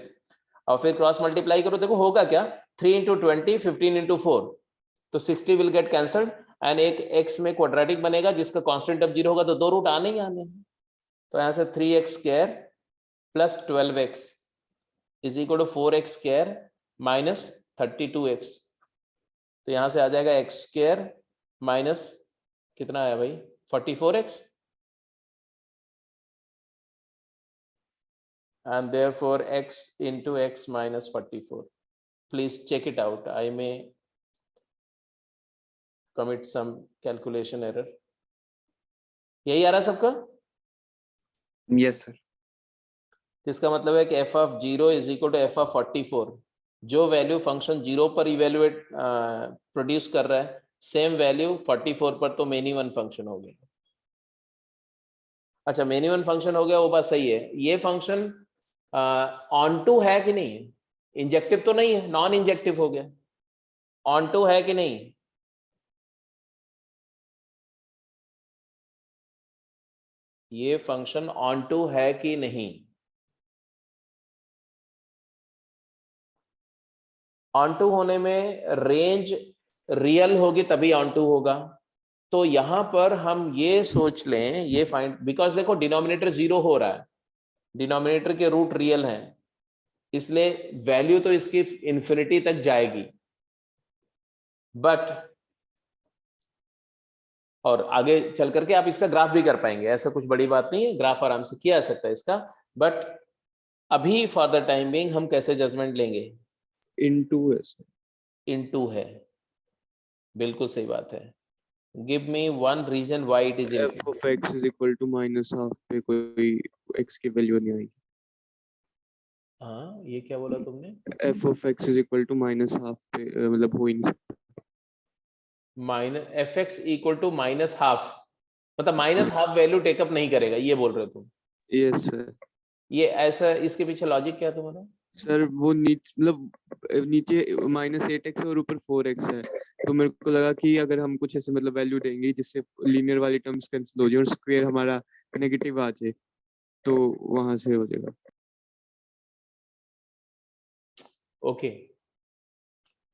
और फिर क्रॉस मल्टीप्लाई करो. देखो होगा क्या, 3 into 20 15 into 4, तो 60 विल गेट कैंसल्ड, एंड एक x में क्वाड्रेटिक बनेगा जिसका कांस्टेंट अब 0 होगा, तो दो रूट आने ही आने. तो यहां से 3x square plus 12x is equal to 4x square minus 32x. तो यहां से आ जाएगा x स्क्वायर माइनस कितना आया भाई, 44x, and therefore x into x minus 44. Please check it out. I may commit some calculation error. यही आ रहा सबका? Yes sir. इसका मतलब है कि f of 0 is equal to f of 44. जो वैल्यू फंक्शन 0 पर इवेल्युएट प्रोड्यूस कर रहा है, सेम वैल्यू 44 पर तो मेनी वन फंक्शन हो गया. अच्छा मिनिमम फंक्शन हो गया, वो बात सही है। ये फंक्शन ऑन टू है कि नहीं, इंजेक्टिव तो नहीं है, नॉन इंजेक्टिव हो गया। ऑन टू है कि नहीं, ये फंक्शन ऑन टू है कि नहीं? ऑन टू होने में रेंज रियल होगी तभी ऑन टू होगा। तो यहां पर हम ये सोच लें, ये फाइंड, बिकॉज देखो डिनोमिनेटर 0 हो रहा है, डिनोमिनेटर के रूट रियल है, इसलिए वैल्यू तो इसकी इंफिनिटी तक जाएगी। बट और आगे चल करके आप इसका ग्राफ भी कर पाएंगे, ऐसा कुछ बड़ी बात नहीं है, ग्राफ आराम से किया जा सकता है इसका। बट अभी फॉर द टाइम बिंग हम कैसे जजमेंट लेंगे? इनटू है सर। इनटू है, बिल्कुल सही बात है। Give me one reason why it is f into. of x is equal to minus half पे कोई x की वैल्यू नहीं आएगी। हाँ ये क्या बोला तुमने? f of x is equal to minus half पे मतलब हो ही नहीं सकता। Minus f x equal to minus half, मतलब माइनस हाफ वैल्यू टेकअप नहीं करेगा, ये बोल रहे हो तुम? Yes sir. ये ऐसा, इसके पीछे लॉजिक क्या है तुम्हारा? सर वो नीचे मतलब नीचे -8x है और ऊपर 4x है, तो मेरे को लगा कि अगर हम कुछ ऐसे मतलब वैल्यू देंगे जिससे लीनियर वाली टर्म्स कैंसिल हो जाए और स्क्वायर हमारा नेगेटिव आ जाए तो वहां से हो जाएगा। ओके,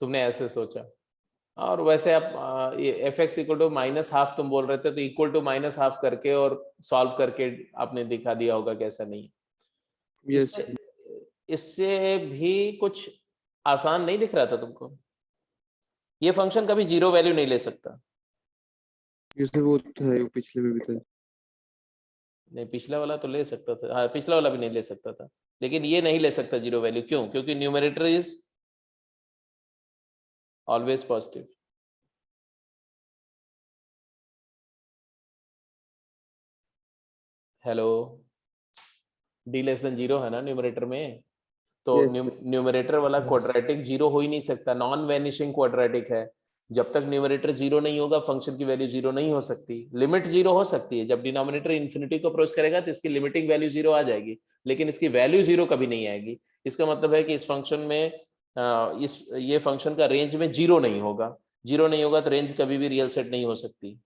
तुमने ऐसे सोचा। और वैसे आप ये f x equal to minus half तुम बोल रहे थे, तो इक्वल टू माइनस हाफ करके और सॉल्व करके आपने दिखा दिया होगा कैसा नहीं। यस इससे इससे भी कुछ आसान नहीं दिख रहा था तुमको? ये फंक्शन कभी जीरो वैल्यू नहीं ले सकता। जैसे वो था वो पिछले में भी था। नहीं, पिछला वाला तो ले सकता था, हाँ पिछला वाला भी नहीं ले सकता था, लेकिन ये नहीं ले सकता जीरो वैल्यू। क्यों? क्योंकि numerator is always positive. Hello, D less than zero है ना न्यूमरेटर में, तो Yes, sir. न्यूमरेटर वाला क्वाड्रेटिक जीरो हो ही नहीं सकता, नॉन वैनिशिंग क्वाड्रेटिक है। जब तक न्यूमरेटर जीरो नहीं होगा फंक्शन की वैल्यू जीरो नहीं हो सकती। लिमिट जीरो हो सकती है, जब डिनोमिनेटर इन्फिनिटी को अप्रोच करेगा तो इसकी लिमिटिंग वैल्यू जीरो आ जाएगी, लेकिन इसकी वैल्यू जीरो कभी नहीं आएगी। इसका मतलब है कि इस फंक्शन में ये फंक्शन का रेंज में जीरो नहीं होगा। जीरो नहीं होगा तो रेंज कभी भी रियल सेट नहीं हो सकती।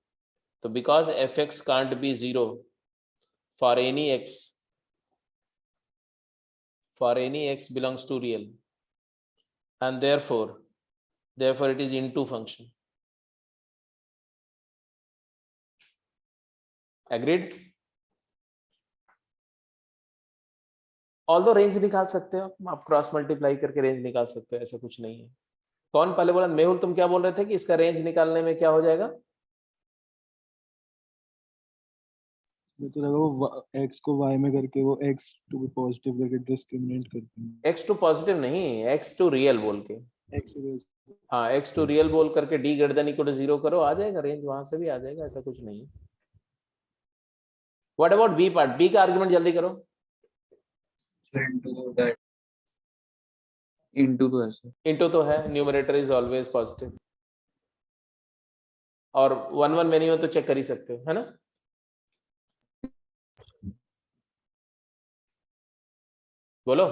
तो because F x can't be zero for any x, for any x belongs to real, and therefore it is into function. Agreed? Although range निकाल सकते हो आप क्रॉस मल्टीप्लाई करके रेंज निकाल सकते हो, ऐसा कुछ नहीं है। कौन पहले बोला? मेहुल तुम क्या बोल रहे थे कि इसका रेंज निकालने में क्या हो जाएगा? मुझे तो लगा वो x को y में करके वो x टू बी पॉजिटिव करके डिस्क्रिमिनेट करते हैं। x टू पॉजिटिव नहीं, x टू रियल बोल के। x raised हाँ x टू रियल बोल करके d greater than equal to zero करो, आ जाएगा रेंज, वहां से भी आ जाएगा, ऐसा कुछ नहीं है। What about B part? B का आर्गुमेंट जल्दी करो। इंटू तो ऐसे इंटू तो है, न्यूमरेटर इज ऑलवेज पॉजिटिव, और 1 1 में नहीं हो तो चेक कर ही सकते हो, है ना? बोलो।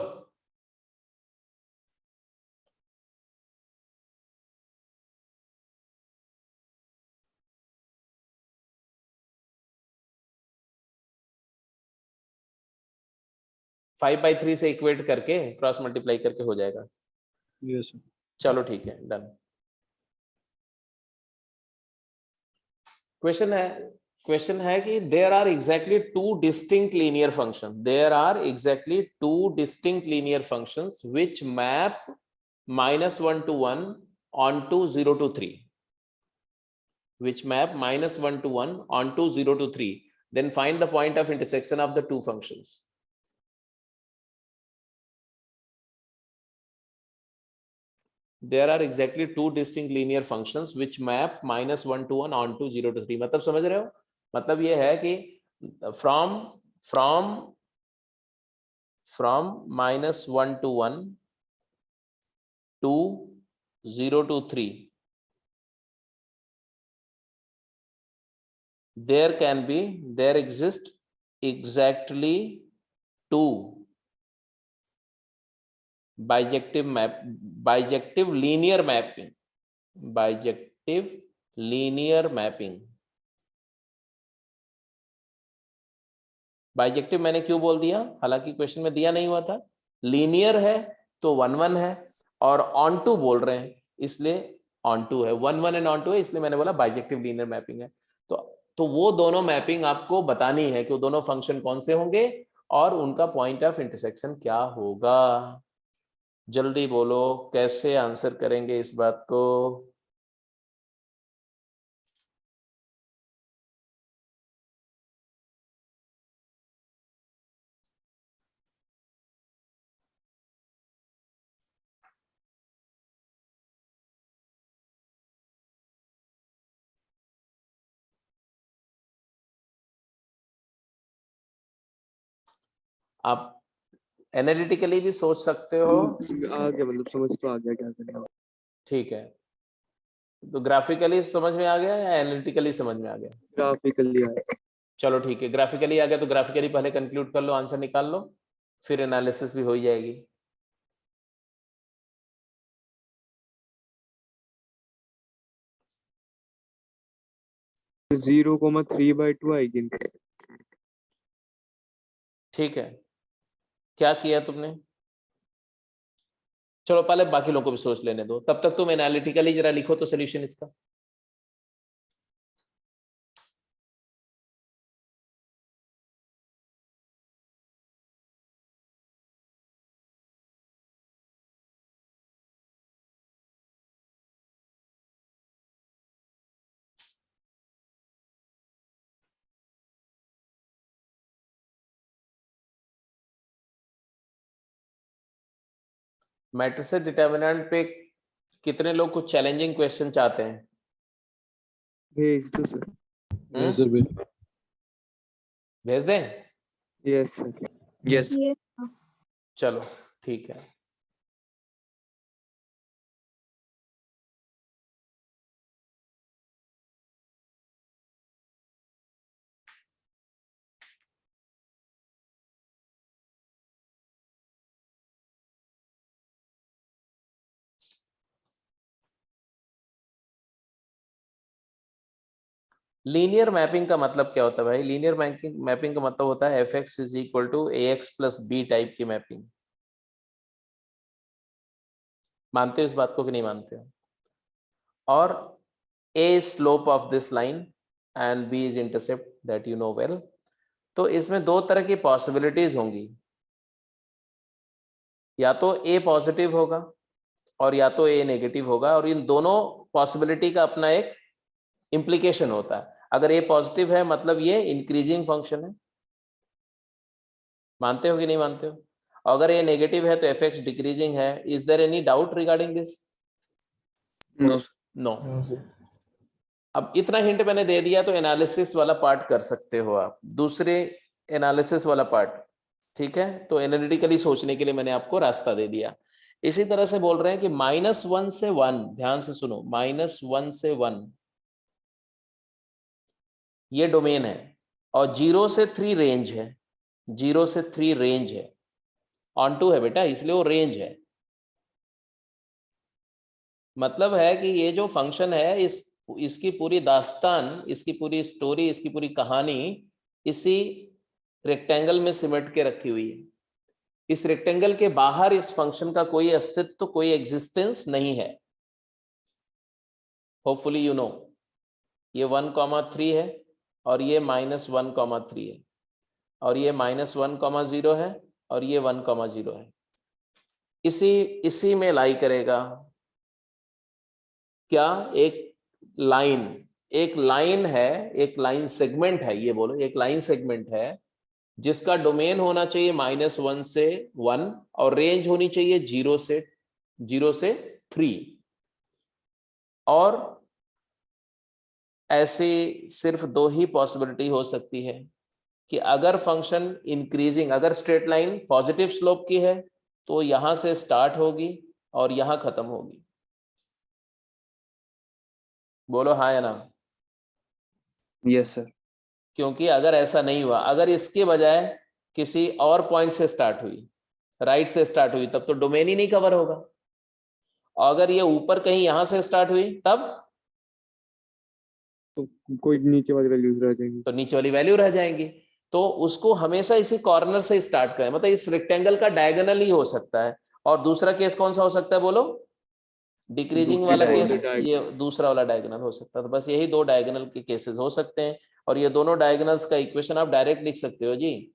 फाइव बाई थ्री से इक्वेट करके क्रॉस मल्टीप्लाई करके हो जाएगा। yes sir. चलो ठीक है, डन। क्वेश्चन है कि there are exactly two distinct linear function, there are exactly two distinct linear functions which map -1 to 1 onto 0 to 3, which map -1 to 1 onto 0 to 3, then find the point of intersection of the two functions. There are exactly two distinct linear functions which map -1 to 1 onto 0 to 3. मतलब समझ रहे हो? मतलब ये है कि from -1 to 1 to 0 to 3, there exists exactly to bijective linear mapping, bijective linear mapping। Bijective मैंने क्यों बोल दिया, हालांकि क्वेश्चन में दिया नहीं हुआ था। लीनियर है तो 1 1 है, और ऑन टू बोल रहे हैं इसलिए ऑन टू है, 1 1 एंड ऑन टू है, इसलिए मैंने बोला बाइजेक्टिव लीनियर मैपिंग है। तो वो दोनों मैपिंग आपको बतानी है कि वो दोनों फंक्शन कौन से होंगे और उनका पॉइंट ऑफ इंटरसेक्शन क्या होगा। जल्दी बोलो कैसे आंसर करेंगे इस बात को। आप एनालिटिकली भी सोच सकते हो। आ गया, मतलब समझ तो आ गया क्या करना। ठीक है, तो ग्राफिकली समझ में आ गया या एनालिटिकली समझ में आ गया? ग्राफिकली आया। चलो ठीक है, ग्राफिकली आ गया तो ग्राफिकली पहले कंक्लूड कर लो, आंसर निकाल लो, फिर एनालिसिस भी हो ही जाएगी। 0,3/2 आएगी। ठीक है, क्या किया तुमने? चलो पहले बाकी लोगों को भी सोच लेने दो, तब तक तुम एनालिटिकली जरा लिखो तो सोल्यूशन इसका। मैट्रिक्स डिटर्मिनेंट पे कितने लोग कुछ चैलेंजिंग क्वेश्चन चाहते हैं? भेज दो सर। Yes, sir, बिल्कुल। भेज दें? Yes sir. Yes. चलो ठीक है। लीनियर मैपिंग का मतलब क्या होता है भाई? लीनियर मैपिंग का मतलब होता है f x is equal to a x plus b type की मैपिंग। मानते हो इस बात को कि नहीं मानते हो? और a slope of this line and b is intercept, that you know well. तो इसमें दो तरह की पॉसिबिलिटीज होंगी, या तो ए पॉजिटिव होगा और या तो ए नेगेटिव होगा, और इन दोनों पॉसिबिलिटी का अपना एक इंप्लीकेशन होता है। अगर ए पॉजिटिव है मतलब ये इंक्रीजिंग फंक्शन है, मानते हो कि नहीं मानते हो? अगर ये नेगेटिव है तो एफ एक्स डिक्रीजिंग है। Is there any doubt regarding this? No. No. अब इतना हिंट मैंने दे दिया तो एनालिसिस वाला पार्ट कर सकते हो आप, दूसरे एनालिसिस वाला पार्ट। ठीक है, तो एनालिटिकली सोचने के लिए मैंने आपको रास्ता दे दिया। इसी तरह से बोल रहे हैं कि -1 से 1, ध्यान से सुनो, -1 से 1 ये डोमेन है, और 0 से 3 रेंज है। 0 से 3 रेंज है, ऑन टू है बेटा, इसलिए वो रेंज है। मतलब है कि ये जो फंक्शन है इसकी पूरी दास्तान, इसकी पूरी स्टोरी, इसकी पूरी कहानी इसी रेक्टेंगल में सिमट के रखी हुई है। इस रेक्टेंगल के बाहर इस फंक्शन का कोई अस्तित्व, कोई एग्जिस्टेंस नहीं है। Hopefully you know. ये 1,3 है और ये -1,3 है, और ये -1,0 है और ये 1,0 है। इसी में लाई करेगा क्या? एक लाइन है, एक लाइन सेगमेंट है, ये बोलो एक लाइन सेगमेंट है जिसका डोमेन होना चाहिए -1 से 1 और रेंज होनी चाहिए 0 से 3। और ऐसे सिर्फ दो ही पॉसिबिलिटी हो सकती है कि अगर फंक्शन इंक्रीजिंग, अगर स्ट्रेट लाइन पॉजिटिव स्लोप की है तो यहां से स्टार्ट होगी और यहां खत्म होगी। बोलो हाँ या ना? Yes, sir. क्योंकि अगर ऐसा नहीं हुआ, अगर इसके बजाय किसी और पॉइंट से स्टार्ट हुई, राइट से स्टार्ट हुई, तब तो डोमेन ही नहीं कवर होगा। और अगर ये ऊपर कहीं यहां से स्टार्ट हुई तब तो कोई नीचे वाली वैल्यूज रह जाएंगी। तो नीचे वाली वैल्यू रह जाएंगी। तो उसको हमेशा इसी कॉर्नर से स्टार्ट करें, मतलब इस रेक्टेंगल का डायगोनल ही हो सकता है। और दूसरा केस कौन सा हो सकता है बोलो? डिक्रीजिंग दूसरी वाला केस, diagonal। ये दूसरा वाला डायगोनल हो सकता है। तो बस यही दो डायगोनल के केसेस हो सकते हैं। और ये दोनों डायगोनल्स का इक्वेशन आप डायरेक्ट लिख सकते हो जी,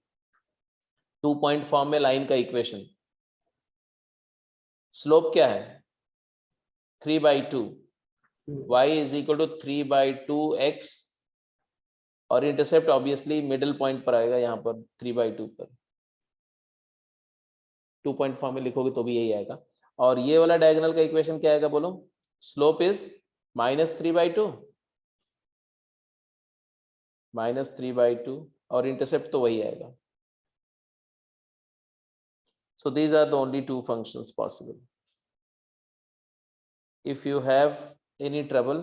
2 पॉइंट फॉर्म में लाइन का इक्वेशन। स्लोप क्या है? 3/2, y is equal to 3/2x, और इंटरसेप्ट ऑब्वियसली मिडिल पॉइंट पर आएगा, यहाँ पर 3/2 पर। 2 पॉइंट फॉर्म में लिखोगे तो भी यही आएगा। और ये वाला डायगोनल का इक्वेशन क्या आएगा बोलो? स्लोप इज -3/2, -3/2, और इंटरसेप्ट तो वही आएगा। So these are the only two functions possible. If you have any trouble,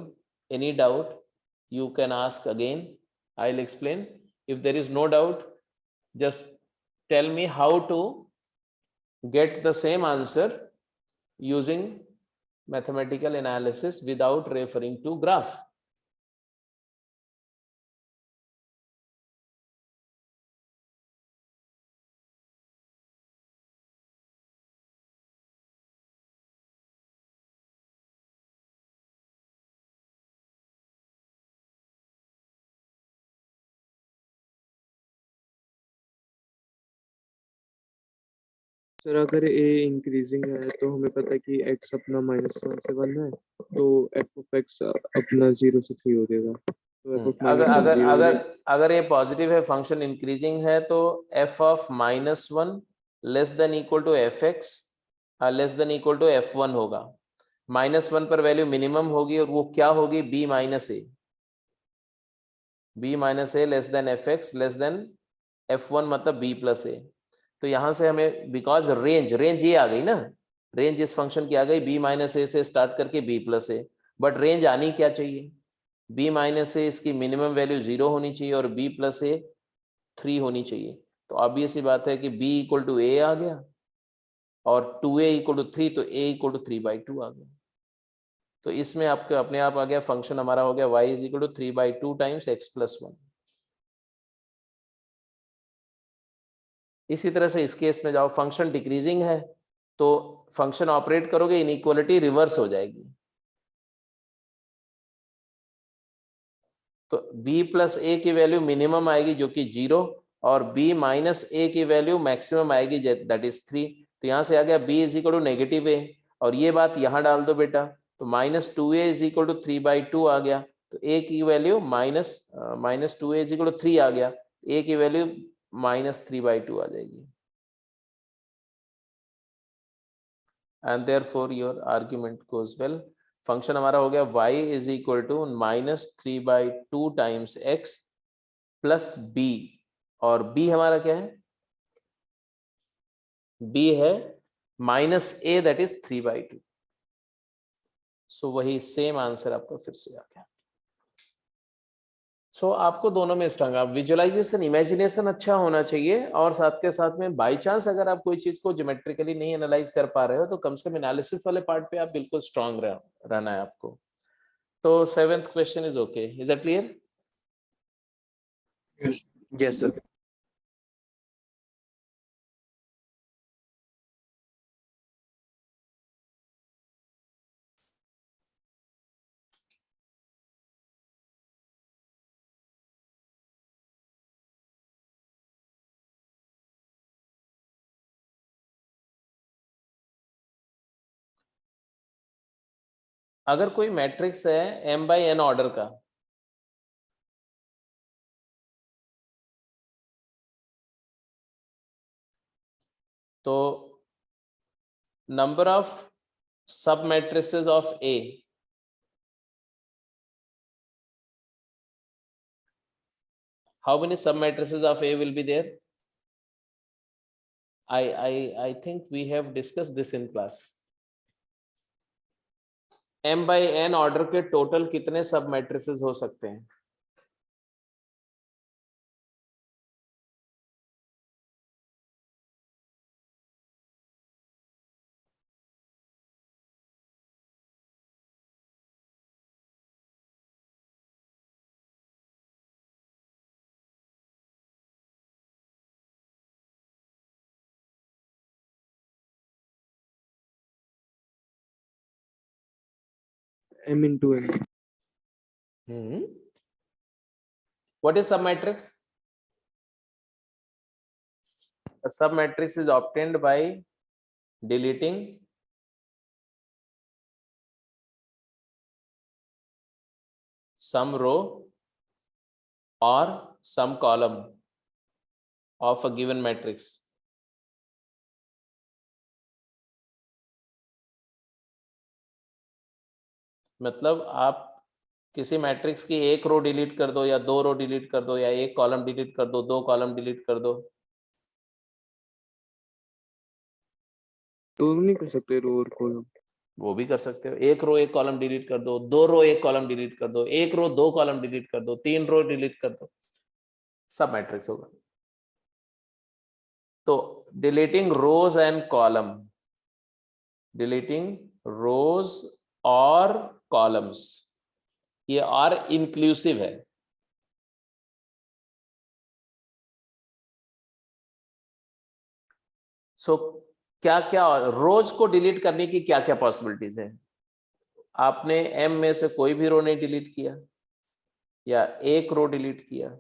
any doubt, you can ask again. I'll explain. If there is no doubt, just tell me how to get the same answer using mathematical analysis without referring to graph. Sir अगर a increasing है तो हमें पता है कि x अपना -1 से 1 है, तो f of x अपना 0 से 3 हो जाएगा। तो f of अगर -1 अगर 0 अगर अगर ये पॉजिटिव है, फंक्शन इंक्रीजिंग है, तो f of -1 less than equal to fx less than equal to f1 होगा। -1 पर वैल्यू मिनिमम होगी, और वो क्या होगी? b minus a, less than fx less than f1, मतलब b प्लस ए। तो यहां से हमें, बिकॉज रेंज ये आ गई ना, रेंज इस फंक्शन की आ गई b माइनस ए से स्टार्ट करके b plus A, but range आनी क्या चाहिए? b माइनस ए इसकी मिनिमम वैल्यू 0 होनी चाहिए, और b प्लस ए 3 होनी चाहिए। तो ऑब्वियस सी बात है कि b इक्वल टू a आ गया, और 2a इक्वल टू 3, तो a इक्वल टू 3/2 आ गया। तो इसमें आपके अपने आप आ गया, फंक्शन हमारा हो गया y is equal to 3/2 times x plus 1। इसी तरह से इस केस में जाओ, फंक्शन डिक्रीजिंग है, तो फंक्शन ऑपरेट करोगे, इनइक्वालिटी रिवर्स हो जाएगी। तो b प्लस ए की वैल्यू मिनिमम आएगी जो कि 0, और b माइनस ए की वैल्यू मैक्सिमम आएगी, दैट इज 3। तो यहां से आ गया b is equal to negative a, और ये बात यहां डाल दो बेटा, तो -2a इज इक्वल टू 3/2 आ गया। तो a की value -2a is equal to 3 आ गया, a की वैल्यू -3/2 आ जाएगी। And therefore your argument goes well. Function हमारा हो गया y is equal to -3/2 times x plus b, और b हमारा क्या है? b है -a, दैट इज 3/2। सो वही सेम आंसर आपका फिर से आ गया। सो आपको दोनों में स्ट्रांग, आप विजुअलाइजेशन, इमेजिनेशन अच्छा होना चाहिए, और साथ के साथ में बाय चांस अगर आप कोई चीज को ज्योमेट्रिकली नहीं एनालाइज कर पा रहे हो, तो कम से कम एनालिसिस वाले पार्ट पे आप बिल्कुल स्ट्रांग रहना है आपको। तो 7th question is okay, is that clear? Yes, sir. अगर कोई मैट्रिक्स है m/n ऑर्डर का, तो नंबर ऑफ सब matrices of A, how many sub matrices of A will be there? I think we have discussed this in class. m/n order के total कितने सब matrices हो सकते हैं? m into n. What is submatrix? A submatrix is obtained by deleting some row or some column of a given matrix. मतलब आप किसी matrix की एक रो डिलीट कर दो या दो रो डिलीट कर दो या एक कॉलम डिलीट कर दो, दो कॉलम डिलीट कर दो, दोनों नहीं कर सकते रो और कॉलम? वो भी कर सकते हो। एक रो एक कॉलम डिलीट कर दो, दो रो एक कॉलम डिलीट कर दो, एक रो दो कॉलम डिलीट कर दो, तीन रो डिलीट कर दो, सब मैट्रिक्स होगा। तो deleting rows and columns, deleting rows और कॉलम्स, ये आर इंक्लूसिव है। सो क्या क्या रोज को डिलीट करने की क्या क्या पॉसिबिलिटीज है? आपने एम में से कोई भी रो नहीं डिलीट किया, या एक रो डिलीट किया,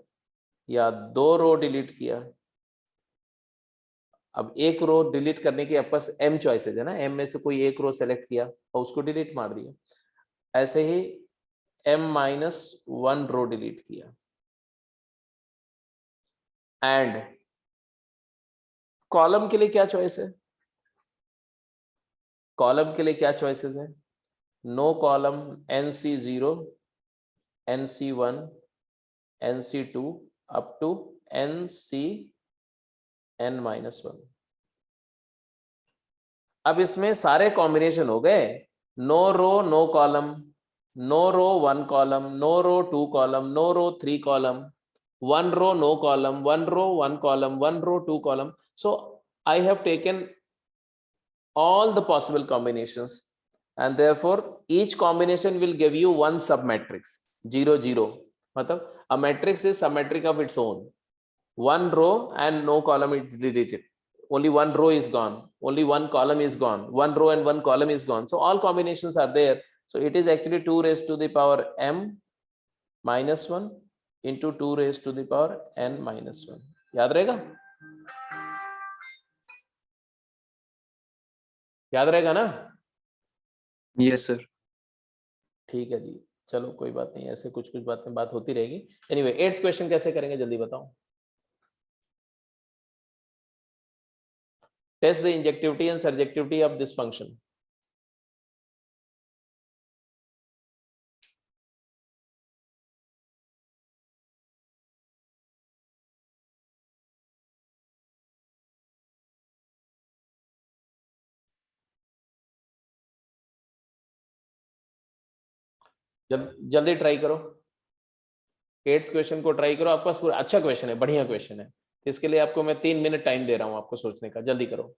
या दो रो डिलीट किया। अब एक रो डिलीट करने की आपके पास एम चॉइसेस है ना, एम में से कोई एक रो सेलेक्ट किया और उसको डिलीट मार दिया। ऐसे ही m-1 रो डिलीट किया, एंड कॉलम के लिए क्या चॉइस है? कॉलम के लिए क्या चॉइसेस है? No column nc0, nc1, nc2 up to ncn-1। अब इसमें सारे कॉम्बिनेशन हो गए, no row no column, no row one column, no row two column, no row three column, one row no column, one row one column, one row two column. So I have taken all the possible combinations, and therefore each combination will give you one submatrix 0 0. मतलब a matrix is symmetric of its own, one row and no column is deleted, only one row is gone, only one column is gone, one row and one column is gone, so all combinations are there. So it is actually 2 raised to the power m-1 into 2 raised to the power n-1। याद रहेगा? याद रहेगा ना? Yes, sir. ठीक है जी, चलो कोई बात नहीं, ऐसे कुछ कुछ बात होती रहेगी। एनीवे 8th क्वेश्चन कैसे करेंगे जल्दी बताओ। Test the injectivity and surjectivity of this function. जल्दी ट्राई करो, 8th क्वेश्चन को ट्राई करो। आपके पास पूरा अच्छा क्वेश्चन है, बढ़िया क्वेश्चन है, इसके लिए आपको मैं 3 मिनट टाइम दे रहा हूं आपको सोचने का, जल्दी करो।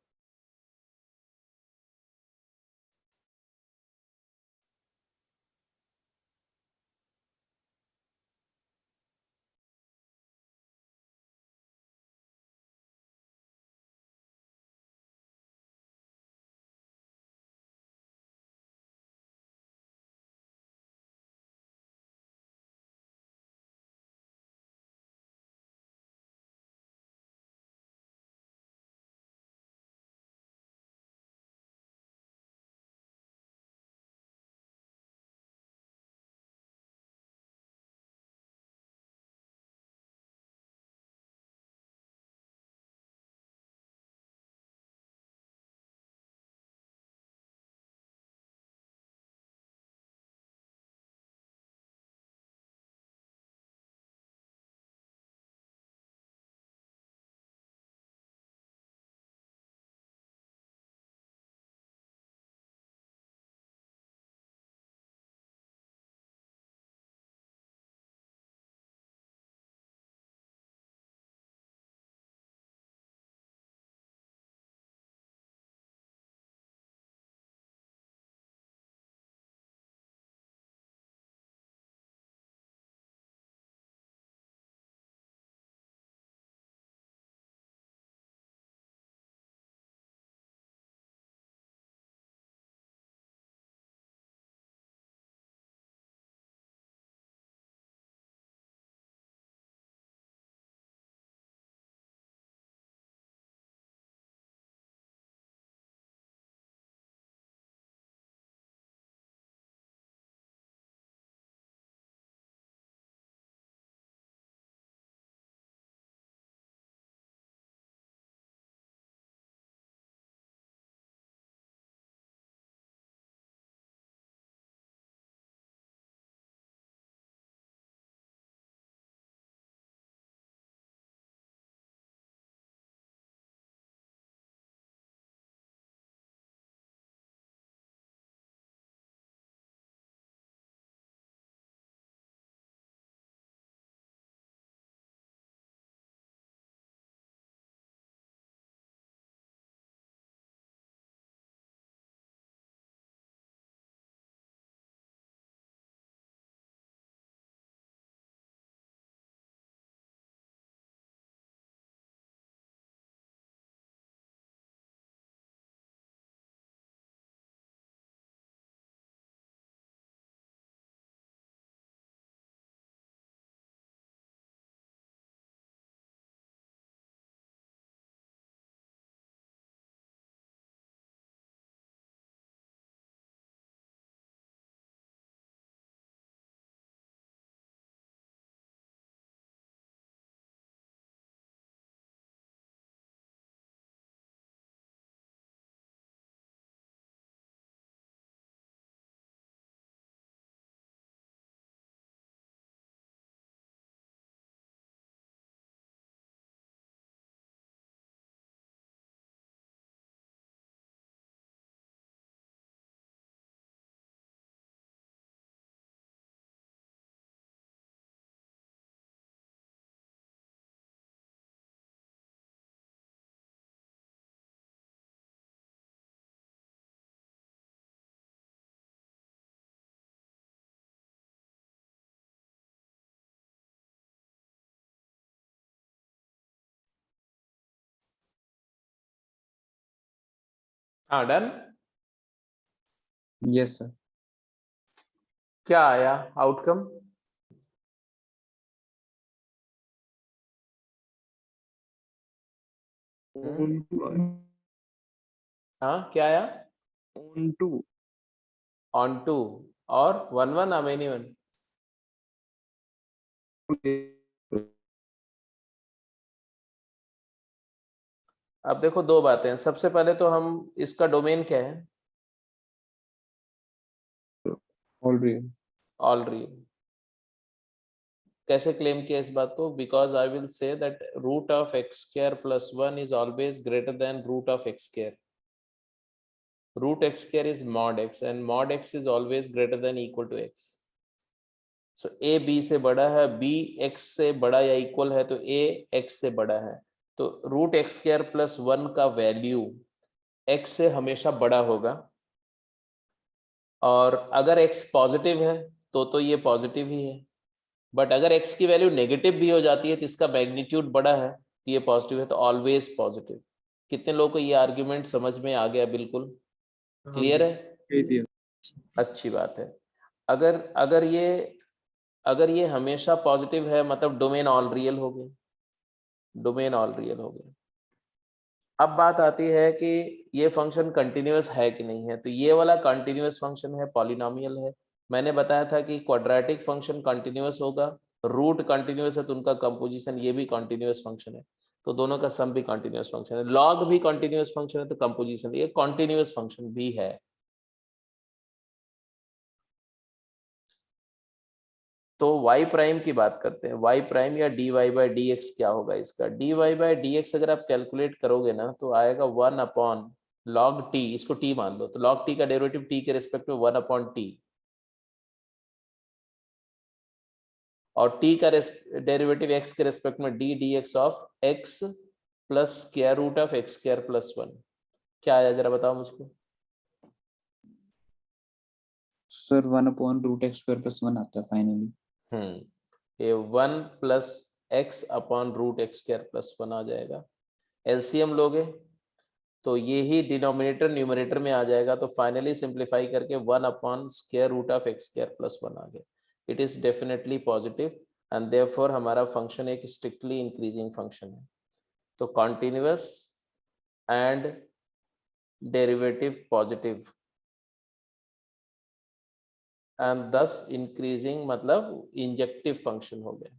हाँ डन। Yes sir. क्या आया आउटकम? हाँ क्या आया? ऑन टू ऑन टू और 1 1 or many 1? अब देखो दो बातें हैं। सबसे पहले तो हम इसका डोमेन क्या है? All real. All real. कैसे क्लेम किया इस बात को? Because I will say that root of x square plus 1 is always greater than root of x square. Root x square is mod x and mod x is always greater than equal to x. So a b से बड़ा है, b x से बड़ा या equal है तो a x से बड़ा है. तो रूट एक्स स्क्वायर प्लस 1 का वैल्यू x से हमेशा बड़ा होगा. और अगर x पॉजिटिव है तो ये पॉजिटिव ही है. बट अगर x की वैल्यू नेगेटिव भी हो जाती है तो इसका मैग्नीट्यूड बड़ा है तो ये पॉजिटिव है, तो ऑलवेज पॉजिटिव. कितने लोगों को ये आर्ग्यूमेंट समझ में आ गया? बिल्कुल क्लियर है? कह दिया। अच्छी बात है. अगर ये हमेशा पॉजिटिव है मतलब डोमेन ऑल रियल हो गया. डोमेन ऑल रियल हो गया. अब बात आती है कि ये फंक्शन कंटिन्यूअस है कि नहीं है. तो ये वाला कंटिन्यूअस फंक्शन है, पॉलिनोमियल है. मैंने बताया था कि क्वाड्रेटिक फंक्शन कंटिन्यूअस होगा, रूट कंटिन्यूअस है तो उनका कंपोजिशन ये भी कंटिन्यूअस फंक्शन है. तो दोनों का सम भी कंटिन्यूअस फंक्शन है. लॉग भी कंटिन्यूअस फंक्शन है तो कंपोजिशन ये कंटिन्यूअस फंक्शन भी है. तो y प्राइम की बात करते हैं. y प्राइम या dy बाई डी एक्स क्या होगा इसका? dy बाई डी एक्स अगर आप कैलकुलेट करोगे ना तो आएगा 1 अपॉन log t. इसको t मान लो तो log t का डेरिवेटिव t के रिस्पेक्ट में 1 अपॉन t और t का डेरिवेटिव x के रिस्पेक्ट में d dx of x plus square root of x square plus 1. क्या आया जरा बताओ मुझको? Sir 1 upon root x square plus 1 आता है फाइनली. ये 1 plus x upon root x square plus 1 आ जाएगा. एलसीएम लोगे तो ये ही डिनोमिनेटर न्यूमरेटर में आ जाएगा. तो फाइनली सिंप्लीफाई करके 1 upon square root of x square plus 1 आ गया. It is definitely positive and therefore हमारा फंक्शन एक स्ट्रिक्टली इंक्रीजिंग फंक्शन है. तो continuous and derivative positive and thus increasing मतलब इंजेक्टिव फंक्शन हो गया.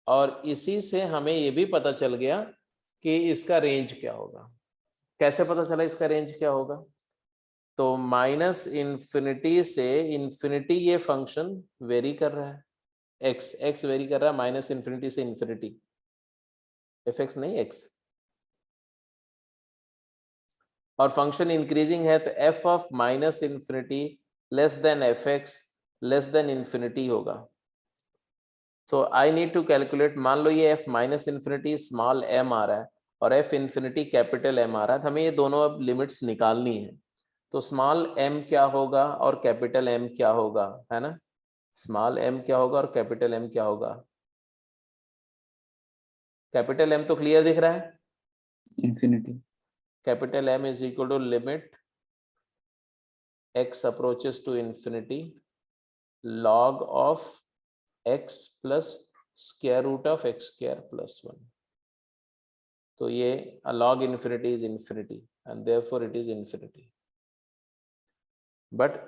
और इसी से हमें ये भी पता चल गया कि इसका रेंज क्या होगा. कैसे पता चला इसका रेंज क्या होगा? तो माइनस इन्फिनिटी से इन्फिनिटी ये फंक्शन वेरी कर रहा है. एक्स वेरी कर रहा है माइनस इन्फिनिटी से इन्फिनिटी. एफ एक्स नहीं एक्स. और फंक्शन इंक्रीजिंग है तो f of minus infinity less than f x less than infinity होगा. So I need to calculate. मान लो ये f minus infinity small m आ रहा है और एफ इन्फिनिटी कैपिटल एम आ रहा है. तो हमें ये दोनों अब लिमिट्स निकालनी है. तो स्मॉल एम क्या होगा और कैपिटल एम क्या होगा, है ना? स्मॉल एम क्या होगा और कैपिटल एम क्या होगा? कैपिटल एम तो क्लियर दिख रहा है. Infinity. Capital M is equal to limit x approaches to infinity log of x plus square root of x square plus 1. तो ये log infinity is infinity and therefore it is infinity. But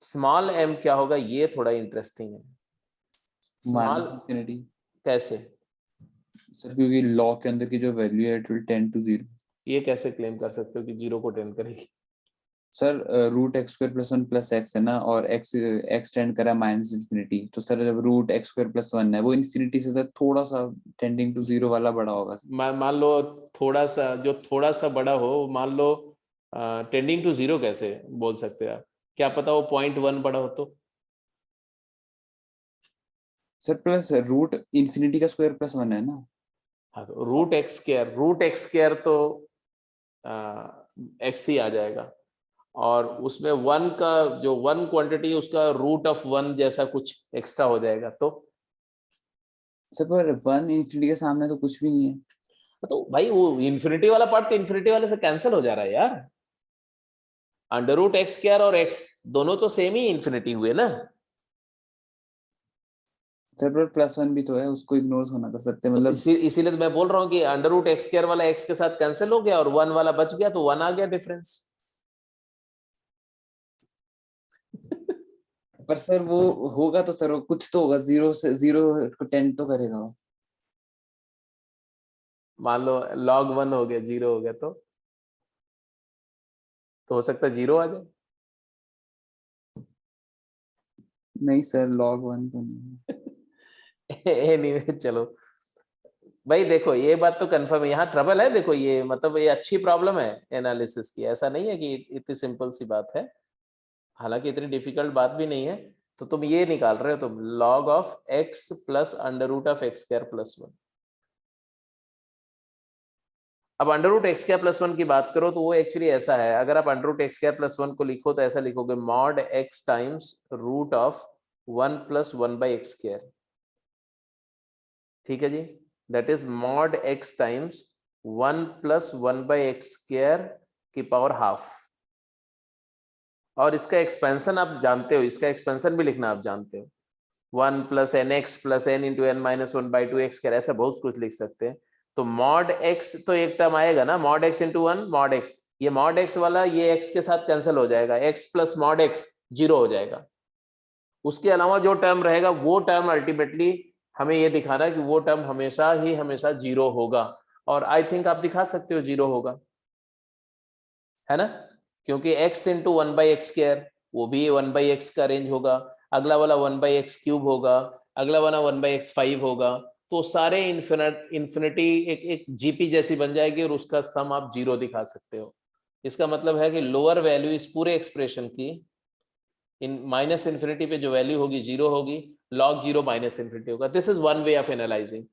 small m क्या होगा ये थोड़ा interesting है. Minus infinity. कैसे? Sir क्योंकि law के अंदर की जो वैल्यू है इट विल टेंड टू 0. ये कैसे क्लेम कर सकते हो कि 0 को टेंड करेगी? Sir root x square plus 1 plus x है ना और एक्स टेंड करा माइनस इंफिनिटी. तो सर जब रूट एक्स स्क्वायर प्लस 1 है वो इंफिनिटी से सर थोड़ा सा टेंडिंग टू 0 वाला बड़ा होगा. मान लो थोड़ा सा बड़ा हो. मान लो टेंडिंग टू 0 कैसे बोल सकते हैं आप? क्या पता वो 0.1 बड़ा हो तो? सर प्लस रूट इंफिनिटी का स्क्वायर प्लस 1 है ना. हाँ तो रूट एक्स स्क्वायर तो एक्स ही आ जाएगा. और उसमें 1 का जो 1 क्वांटिटी उसका रूट ऑफ 1 जैसा कुछ एक्स्ट्रा हो जाएगा. तो सर पर 1 इंफिनिटी के सामने तो कुछ भी नहीं है. भाई वो इन्फिनिटी वाला पार्ट तो इन्फिनिटी वाले से कैंसिल हो जा रहा है यार. अंडर रूट एक्स स्क्वायर और एक्स दोनों तो सेम ही इन्फिनिटी हुए ना। सर पर +1 भी तो है, उसको इग्नोर होना कर सकते हैं, मतलब इसीलिए तो मैं बोल रहा हूँ कि अंडर रूट एक्स स्क्वायर वाला एक्स के साथ कैंसिल हो गया और 1 वाला बच गया, तो 1 आ गया डिफरेंस। पर सर वो होगा तो सर वो कुछ तो होगा, 0 से 0 को 10 तो करेगा वो। मान लो log 1 हो गया, 0 हो गया, तो हो सकता है 0 आ जाए। नहीं सर, log 1 तो नहीं। एनीवे चलो भाई, देखो ये बात तो कंफर्म है, यहाँ ट्रबल है। देखो ये मतलब ये अच्छी प्रॉब्लम है एनालिसिस की, ऐसा नहीं है कि इतनी सिंपल सी बात है, हालांकि इतनी डिफिकल्ट बात भी नहीं है। तो तुम ये निकाल रहे हो, तुम log of x plus under root of x square plus 1। अब under root x square plus 1 की बात करो तो वो एक्चुअली ऐसा है, अगर आप under root x square plus 1 को लिखो तो ऐसा लिखोगे mod x times root of 1 plus 1 by x square. ठीक है जी, that is mod x times 1 plus 1 by x square की पावर हाफ। और इसका एक्सपेंशन आप जानते हो, इसका एक्सपेंशन भी लिखना आप जानते हो, 1 plus n x plus n into n minus 1 by 2 x square, ऐसा बहुत कुछ लिख सकते हैं। तो मॉड x तो एक टर्म आएगा ना, mod x into 1 mod x, ये मॉड x वाला ये x के साथ कैंसिल हो जाएगा, x प्लस मॉड x 0 हो जाएगा। उसके अलावा जो टर्म रहेगा वो टर्म अल्टीमेटली हमें ये दिखाना है कि वो टर्म हमेशा ही हमेशा 0 होगा। और आई थिंक आप दिखा सकते हो 0 होगा, है ना, क्योंकि x into 1 by x square वो भी 1 बाई एक्स का रेंज होगा, अगला वाला 1 बाई एक्स क्यूब होगा, अगला वाला 1 बाई एक्स 5 होगा, तो सारे इन्फिनिटी एक जीपी जैसी बन जाएगी और उसका सम आप 0 दिखा सकते हो। इसका मतलब है कि लोअर वैल्यू इस पूरे एक्सप्रेशन की इन माइनस इन्फिनिटी पे जो वैल्यू होगी 0 होगी, log 0 माइनस इन्फिनिटी होगा। This is one way of analysing.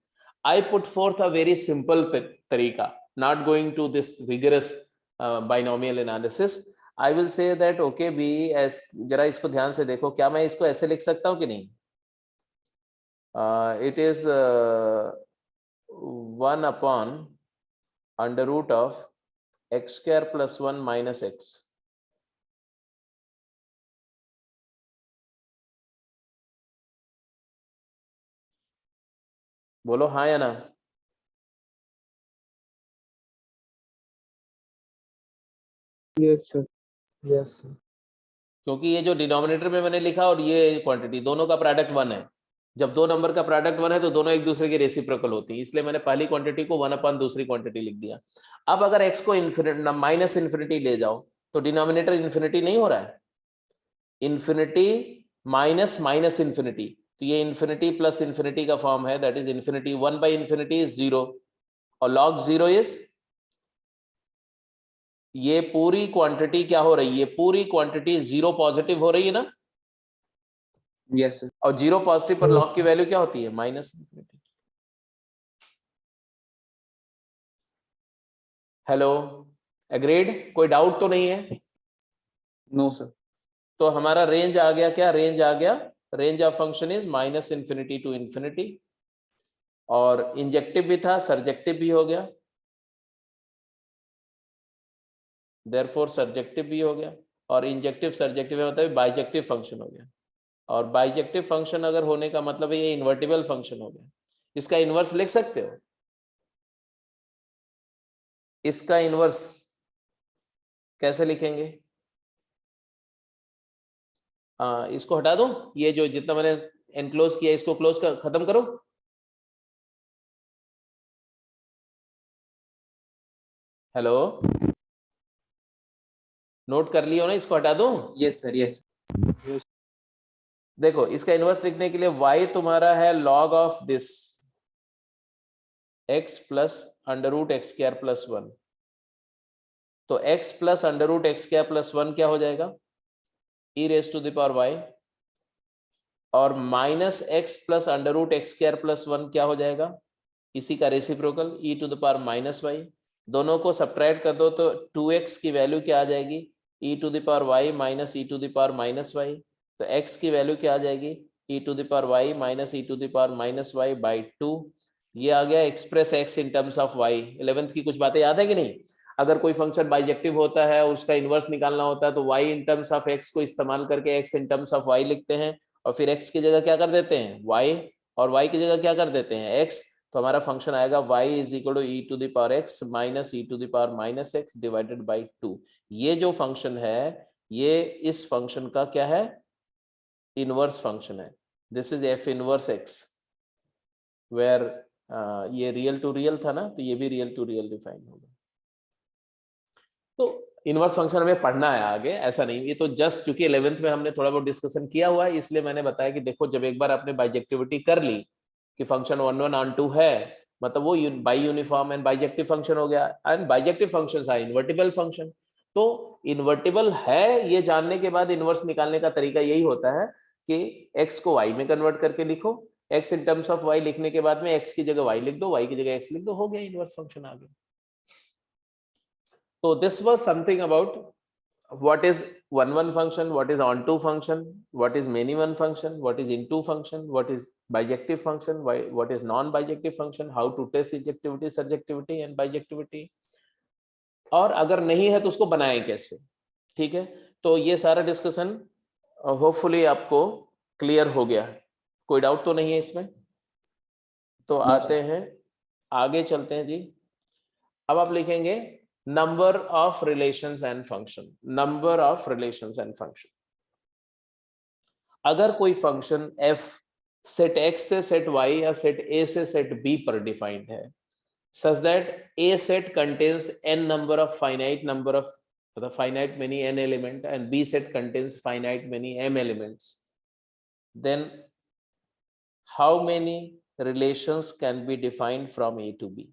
I put forth a very simple तरीका, not going to this rigorous binomial analysis. I will say that okay B S, जरा इसको ध्यान से देखो, क्या मैं इसको ऐसे लिख सकता हूं कि नहीं? It is 1 upon under root of x square plus 1 minus x. बोलो हाँ या ना। Yes sir. यस, क्योंकि ये जो डिनोमिनेटर में मैंने लिखा और ये क्वांटिटी दोनों का प्रोडक्ट 1 है। जब दो नंबर का प्रोडक्ट 1 है तो दोनों एक दूसरे के रेसिप्रोकल होती है, इसलिए मैंने पहली क्वांटिटी को 1 अपॉन दूसरी क्वांटिटी लिख दिया। अब अगर x को माइनस इन्फिनिटी ले जाओ तो डिनोमिनेटर इन्फिनिटी नहीं हो रहा है, इन्फिनिटी माइनस माइनस इन्फिनिटी, तो ये इन्फिनिटी प्लस इन्फिनिटी का फॉर्म है, that is infinity. 1 by infinity is 0 और log 0 इज, ये पूरी क्वांटिटी क्या हो रही है, ये पूरी क्वांटिटी 0 पॉजिटिव हो रही है ना। Yes sir. और 0 पॉजिटिव पर log की वैल्यू क्या होती है, माइनस इन्फिनिटी। हेलो, एग्रीड, कोई डाउट तो नहीं है? No sir. तो हमारा रेंज आ गया, क्या रेंज आ गया, range of function is minus infinity to infinity, और इंजेक्टिव भी था सरजेक्टिव भी हो गया, देयरफॉर सरजेक्टिव भी हो गया, और इंजेक्टिव सरजेक्टिव मतलब बाइजेक्टिव फंक्शन हो गया। और बाइजेक्टिव फंक्शन अगर होने का मतलब ये इन्वर्टिबल फंक्शन हो गया। इसका इनवर्स लिख सकते हो, इसका इनवर्स कैसे लिखेंगे? इसको हटा दो, ये जो जितना मैंने एनक्लोज किया इसको क्लोज कर खत्म करो। हेलो, नोट कर लियो ना, इसको हटा दूं? Yes sir, yes. देखो इसका इनवर्स लिखने के लिए y तुम्हारा है log of this x plus under root x square plus 1, तो x plus under root x square plus 1 क्या हो जाएगा, e raise to the power y, और minus x plus under root x square plus 1 क्या हो जाएगा, इसी का reciprocal e to the power minus y। दोनों को सब्ट्रैक्ट कर दो तो 2x की वैल्यू क्या आ जाएगी, e to the power y minus e to the power minus y, तो x की वैल्यू क्या आ जाएगी, e to the power y minus e to the power minus y by 2। ये आ गया express x in terms of y। 11th की कुछ बातें याद है कि नहीं? अगर कोई फंक्शन बाइजेक्टिव होता है, उसका इनवर्स निकालना होता है, तो y in terms of x को इस्तेमाल करके x in terms of y लिखते हैं, और फिर x की जगह क्या कर देते हैं y, और y की जगह क्या कर देते हैं x। तो हमारा फंक्शन आएगा y is equal to e to the power x minus e to the power minus x divided by 2। ये जो फंक्शन है, ये इस फंक्शन का क्या है, इनवर्स फंक्शन है। This is f inverse x, where ये रियल टू रियल था ना, तो ये भी रियल टू रियल डिफाइन होगा। तो इनवर्स फंक्शन हमें पढ़ना है आगे, ऐसा नहीं, ये तो जस्ट क्योंकि 11th में हमने थोड़ा बहुत डिस्कशन किया हुआ है, इसलिए मैंने बताया कि देखो जब एक बार आपने बाइजेक्टिविटी कर ली कि फंक्शन 1 1 ऑन 2 है, मतलब वो by uniform and bijective function हो गया, and bijective functions are invertible function. तो इन्वर्टिबल है ये जानने के बाद इनवर्स निकालने का तरीका यही होता है कि x को y में कन्वर्ट करके लिखो, x in terms of y लिखने के बाद में x की जगह y लिख दो, y की जगह x लिख दो, हो गया इनवर्स फंक्शन आ गया। So this was something about what is 1 1 function, what is onto function, what is many one function, what is into function, what is bijective function, what is non bijective function, how to test ejectivity, surjectivity and bijectivity, और अगर नहीं है तो उसको बनाएं कैसे। ठीक है, तो ये सारा डिस्कशन होपफुली आपको क्लियर हो गया, कोई डाउट तो नहीं है इसमें। तो आते हैं आगे, चलते हैं जी। अब आप लिखेंगे number of relations and function, number of relations and function. अगर कोई फंक्शन f सेट x से सेट y या सेट a से सेट b पर डिफाइंड है, such that a set contains n number of finite number of the finite many n element and b set contains finite many m elements, then how many relations can be defined from a to b?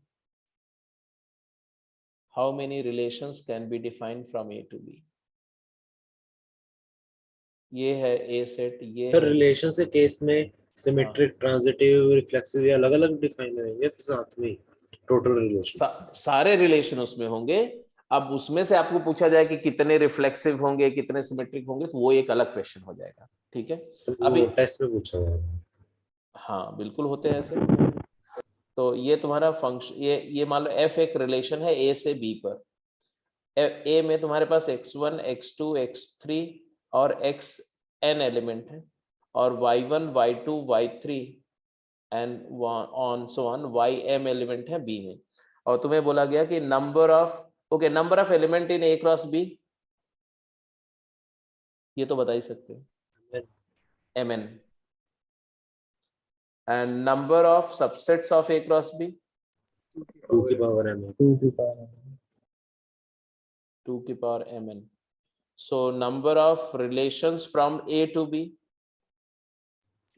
How many relations can be defined from a to b? ये है a set, ये sir है relation के case में symmetric, transitive, reflexive ये अलग-अलग define होंगे, फिर साथ में टोटल रिलेशन सारे रिलेशन उसमें होंगे। अब उसमें से आपको पूछा जाए कि कितने रिफ्लेक्सिव होंगे, कितने सिमेट्रिक होंगे, तो वो एक अलग क्वेश्चन हो जाएगा। ठीक है, अभी टेस्ट में पूछा गया। हाँ बिल्कुल होते हैं ऐसे। तो ये तुम्हारा फंक्शन, ये मान लो f एक रिलेशन है a से b पर, a में तुम्हारे पास x1 x2 x3 और xn एलिमेंट है, और y1 y2 y3 and on so on ym element है b में, और तुम्हें बोला गया कि number of element in a cross b, ये तो बता ही सकते हो, mn, and number of subsets of a cross b, 2 की पावर m 2 की power mn. So number of relations from a to b,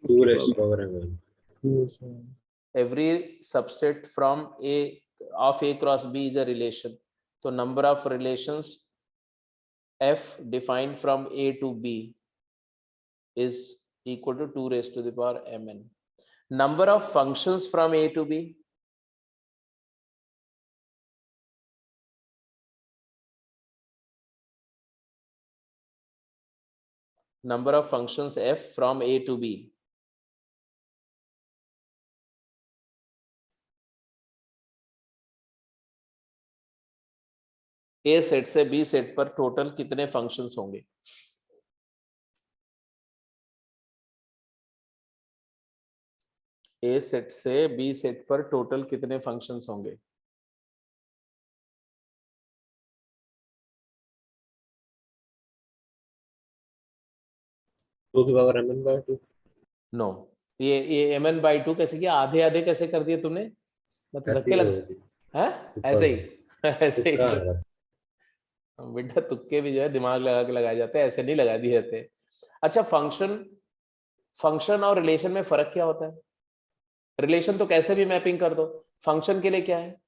2 raised to power m. every subset from a of a cross b is a relation. So number of relations f defined from a to b is equal to 2 raised to the power mn. Number of functions from a to b, number of functions f from a to b, a set से b set पर total कितने functions होंगे? a set से b set पर total कितने functions होंगे? To की power mn by 2. No, ये mn by 2 कैसे किया? आधे आधे कैसे कर दिए तुमने? मतलब धक्के लग हैं? ऐसे ही ऐसे ही बेटा, तुक्के भी जो है दिमाग लगा के लगाए जाते हैं, ऐसे नहीं लगा दिए जाते। अच्छा, फंक्शन और रिलेशन में फर्क क्या होता है? रिलेशन तो कैसे भी मैपिंग कर दो, फंक्शन के लिए क्या है?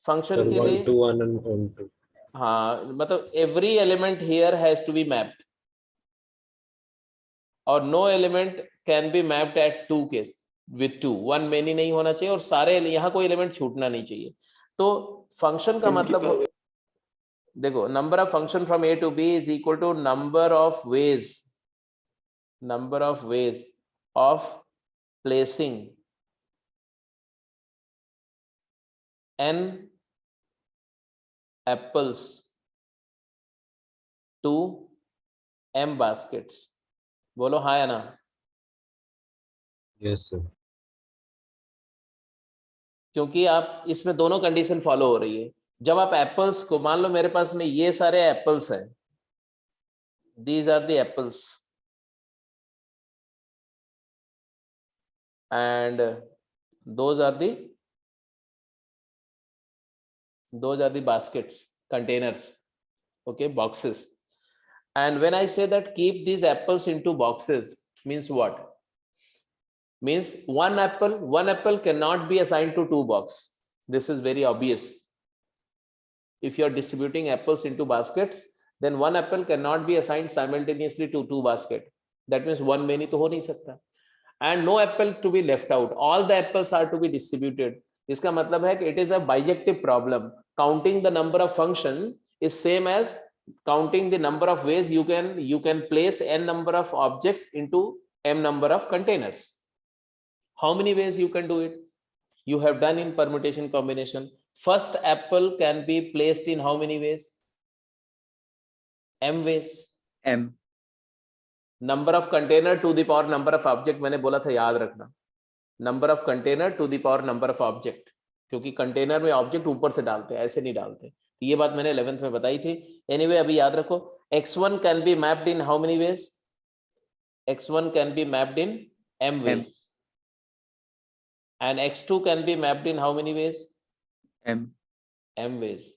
फंक्शन के लिए 1 to 1 and 1 to, हाँ, मतलब every element here has to be mapped, और no element can be mapped at 2 case with 2, 1 many नहीं होना चाहिए, और सारे यहाँ कोई एलिमेंट छूटना नहीं चाहिए। तो फंक्शन का मतलब देखो, number of function from A to B is equal to number of ways of placing n apples to m baskets? बोलो हाँ या ना? Yes sir. क्योंकि आप इसमें दोनों कंडीशन फॉलो हो रही है। जब आप एप्पल्स को, मान लो मेरे पास में ये सारे एप्पल्स हैं, these are the apples, and those are the baskets, containers, okay, boxes. And when I say that keep these apples into boxes, means what? Means one apple cannot be assigned to two boxes. This is very obvious. If you are distributing apples into baskets, then one apple cannot be assigned simultaneously to two baskets. That means one many to ho nahi sakta. And no apple to be left out. All the apples are to be distributed. इसका मतलब है कि it is a bijective problem. Counting the number of function is same as counting the number of ways you can place n number of objects into m number of containers. How many ways you can do it? You have done in permutation combination. First apple can be placed in how many ways? M ways. M. Number of container to the power number of object मैंने बोला था, याद रखना. Number of container to the power number of object, क्योंकि container में object ऊपर से डालते हैं, ऐसे नहीं डालते. ये बात मैंने 11th में बताई थी. Anyway, अभी याद रखो, x1 can be mapped in how many ways? x1 can be mapped in m ways. And x2 can be mapped in how many ways? M ways.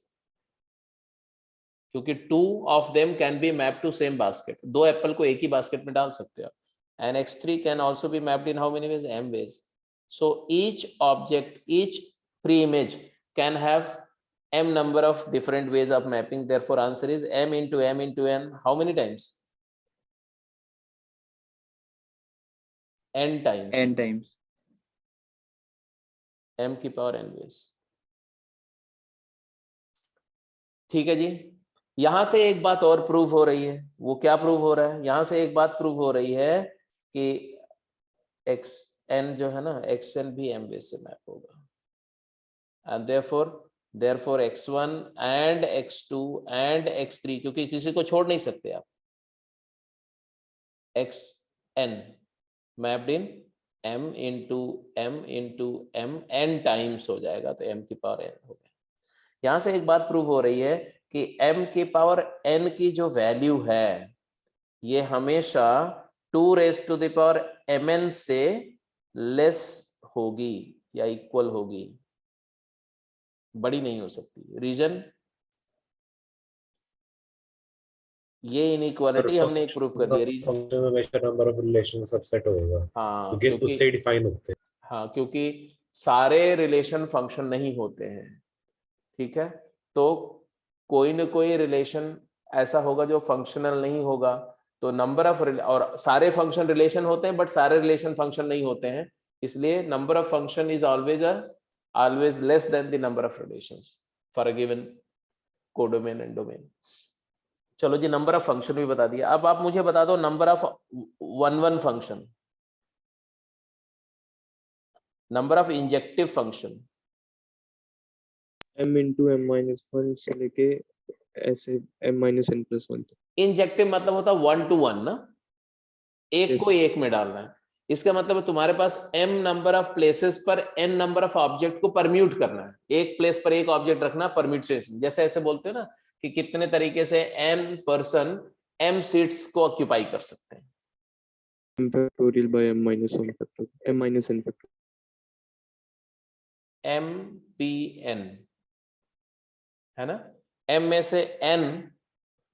क्योंकि two of them can be mapped to same basket. दो Apple को एक ही basket में डाल सकते हो. And x3 can also be mapped in how many ways? M ways. So each object, each pre-image can have m number of different ways of mapping. Therefore, answer is m into m into n. How many times? N times. N times. m की power n ways. ठीक है जी. यहां से एक बात और prove हो रही है. वो क्या प्रूव हो रहा है? यहां से एक बात प्रूव हो रही है कि xn जो है ना, xn भी m वेज से मैप होगा. And therefore x1 and x2 and x3, क्योंकि किसी को छोड़ नहीं सकते आप, xn मैप्ड इन m into m n times हो जाएगा, तो m की पावर n हो गया. यहां से एक बात प्रूव हो रही है कि m की पावर n की जो वैल्यू है, ये हमेशा 2 raised to the power mn से लेस होगी या इक्वल होगी, बड़ी नहीं हो सकती. रीजन, ये इनइक्वालिटी हमने एक प्रूव कर दिया. फंक्शन में हमेशा नंबर ऑफ रिलेशन सबसेट होएगा. हाँ, क्योंकि उससे डिफाइन होते हैं. हाँ, क्योंकि सारे रिलेशन फंक्शन नहीं होते हैं. ठीक है, तो कोई न कोई रिलेशन ऐसा होगा जो फंक्शनल नहीं होगा. तो नंबर ऑफ, और सारे फंक्शन रिलेशन होते हैं बट सारे रिलेशन फंक्शन नहीं होते हैं, इसलिए number of function is always less than the number of relations for a given codomain and domain. चलो जी, नंबर ऑफ फंक्शन भी बता दिया. अब आप मुझे बता दो number of one function, number of injective function. m into m minus 1 से लेके ऐसे m minus n plus 1. Injective मतलब होता है 1 to 1 ना, एक Yes. को एक में डालना है. इसका मतलब है तुम्हारे पास m नंबर ऑफ प्लेसेस पर n नंबर ऑफ ऑब्जेक्ट को परम्यूट करना है. एक प्लेस पर एक ऑब्जेक्ट रखना, परम्यूटेशन. जैसे ऐसे बोलते हो ना कि कितने तरीके से n पर्सन m सीट्स को ऑक्यूपाई कर सकते हैं. m factorial by m minus 1 factorial, m minus n factorial. MPN है ना. m में से n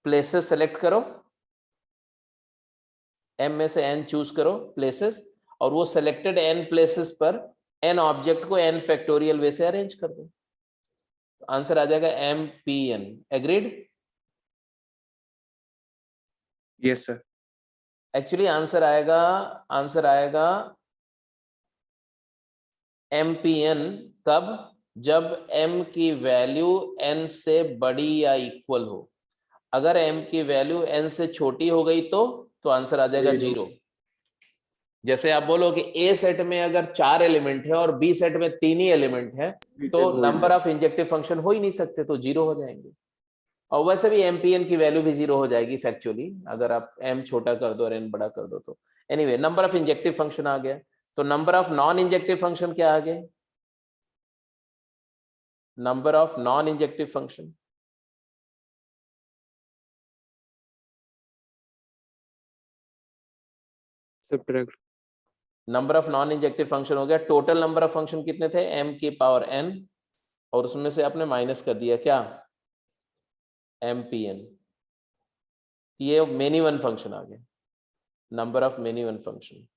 प्लेसेस सेलेक्ट करो, m में से n चूज करो प्लेसेस, और वो सेलेक्टेड n प्लेसेस पर n ऑब्जेक्ट को n फैक्टोरियल वे से अरेंज कर दो. आंसर आ जाएगा MPN. Agreed? Yes sir. Actually answer आएगा MPN कब? जब m की वैल्यू n से बड़ी या इक्वल हो. अगर m की वैल्यू n से छोटी हो गई तो आंसर आ जाएगा 0. जैसे आप बोलो कि ए सेट में अगर 4 एलिमेंट है और बी सेट में 3 ही एलिमेंट है तो नंबर ऑफ इंजेक्टिव फंक्शन हो ही नहीं सकते, तो 0 हो जाएंगे। और वैसे भी एमपीएन की वैल्यू भी 0 हो जाएगी फैक्चुअली, अगर आप एम छोटा कर दो और एन बड़ा कर दो तो। Anyway, number of injective function आ गया, तो number of non injective function क्या आ गया? Number of non injective function subtract. Number of non injective function हो गया, टोटल नंबर ऑफ फंक्शन कितने थे? m की पावर n, और उसमें से आपने माइनस कर दिया क्या? mpn। ये मेनी वन फंक्शन आ गया, number of many one function.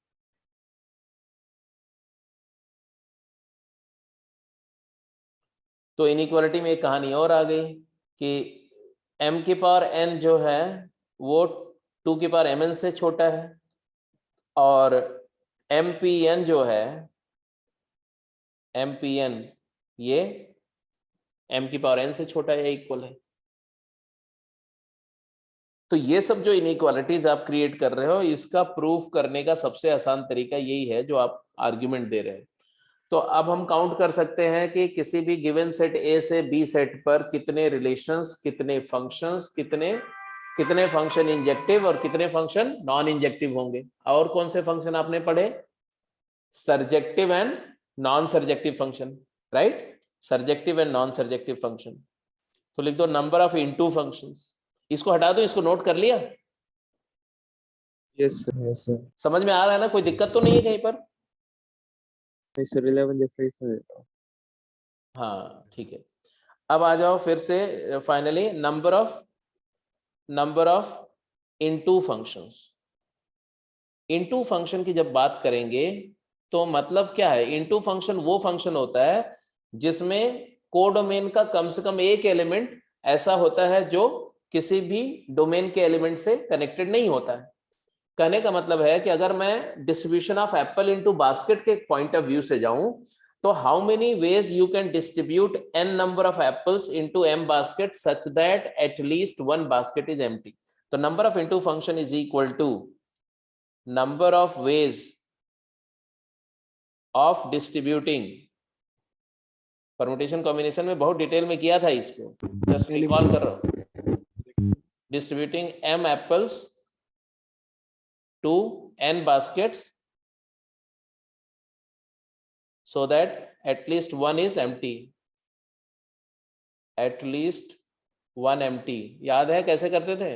तो इनइक्वालिटी में एक कहानी और आ गई कि m की पावर n जो है वो 2 की पावर mn से छोटा है, और mpn जो है, mpn ये m की पावर n से छोटा है, इक्वल है। तो ये सब जो इनइक्वालिटीज आप क्रिएट कर रहे हो, इसका प्रूफ करने का सबसे आसान तरीका यही है जो आप आर्ग्यूमेंट दे रहे हैं। तो अब हम काउंट कर सकते हैं कि किसी भी गिवन सेट ए से बी सेट पर कितने रिलेशंस, कितने फंक्शंस, कितने फंक्शन इंजेक्टिव और कितने फंक्शन नॉन इंजेक्टिव होंगे। और कौन से फंक्शन आपने पढ़े? Surjective and non surjective function, right? Surjective and non surjective function. तो लिख दो नंबर ऑफ इनटू फंक्शंस। इसको हटा दो, इसको नोट कर लिया? Yes sir. Yes sir. समझ में आ रहा है ना? कोई दिक्कत तो नहीं है कहीं पर? नहीं सर, 11 जैसा ही सर। हाँ ठीक है। अब आ जाओ फिर से finally number of into functions. Into function की जब बात करेंगे तो मतलब क्या है? इनटू फंक्शन वो फंक्शन होता है जिसमें कोडोमेन का कम से कम एक एलिमेंट ऐसा होता है जो किसी भी डोमेन के एलिमेंट से कनेक्टेड नहीं होता है। कहने का मतलब है कि अगर मैं distribution of apple into basket के पॉइंट ऑफ व्यू से जाऊं तो how many ways you can distribute n number of apples into m basket such that at least one basket is empty. तो number of into function is equal to number of ways of distributing. Permutation combination में बहुत detail में किया था इसको, just recall कर रहा हूं। Distributing m apples to n baskets so that at least one is empty, at least one empty। याद है कैसे करते थे?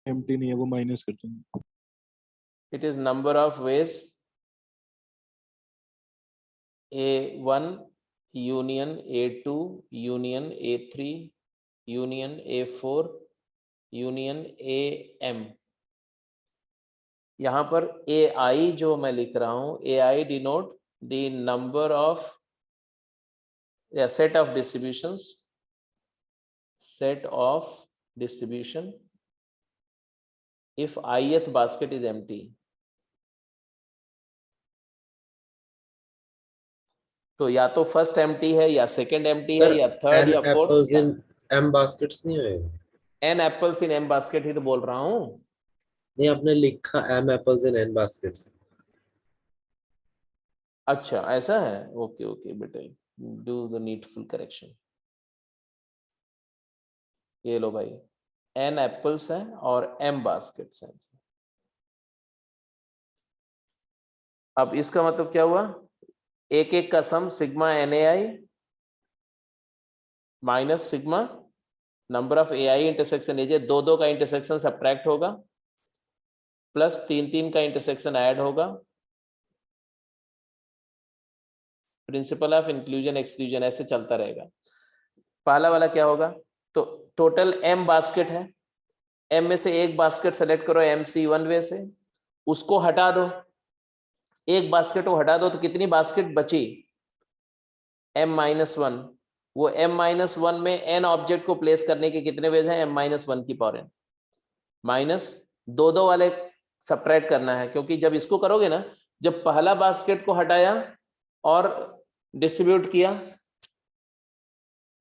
एम्प्टी नहीं है, वो माइनस करते हैं। It is number of ways A1 union A2 union A3 union A4 union AM। यहां पर AI जो मैं लिख रहा हूं, AI denote the number of या set of distributions, set of distribution if ith basket is empty। तो या तो फर्स्ट एम्प्टी है या सेकंड एम्प्टी है या थर्ड या फोर्थ। इन m baskets नहीं होएगा? n apples in m basket ही तो बोल रहा हूं। नहीं, आपने लिखा m apples in n baskets। अच्छा ऐसा है, ओके ओके बेटे, डू द नीडफुल करेक्शन। ये लो भाई, n एप्पल्स है और m बास्केट्स हैं। अब इसका मतलब क्या हुआ? एक एक का sum sigma NAI minus sigma number of AI intersection AJ, दो दो का इंटरसेक्शन सब्ट्रैक्ट होगा प्लस तीन तीन का इंटरसेक्शन ऐड होगा। प्रिंसिपल ऑफ इंक्लूजन एक्सक्लूजन ऐसे चलता रहेगा। पहला वाला क्या होगा? तो टोटल m बास्केट है, m में से एक बास्केट सेलेक्ट करो MC1 वे से, उसको हटा दो, एक बास्केट को हटा दो तो कितनी बास्केट बची? m-1। वो m-1 में n ऑब्जेक्ट को प्लेस करने के कितने वेज हैं? m-1 की पावर n माइनस दो दो वाले सब्ट्रैक्ट करना है, क्योंकि जब इसको करोगे ना, जब पहला बास्केट को हटाया और डिस्ट्रीब्यूट किया,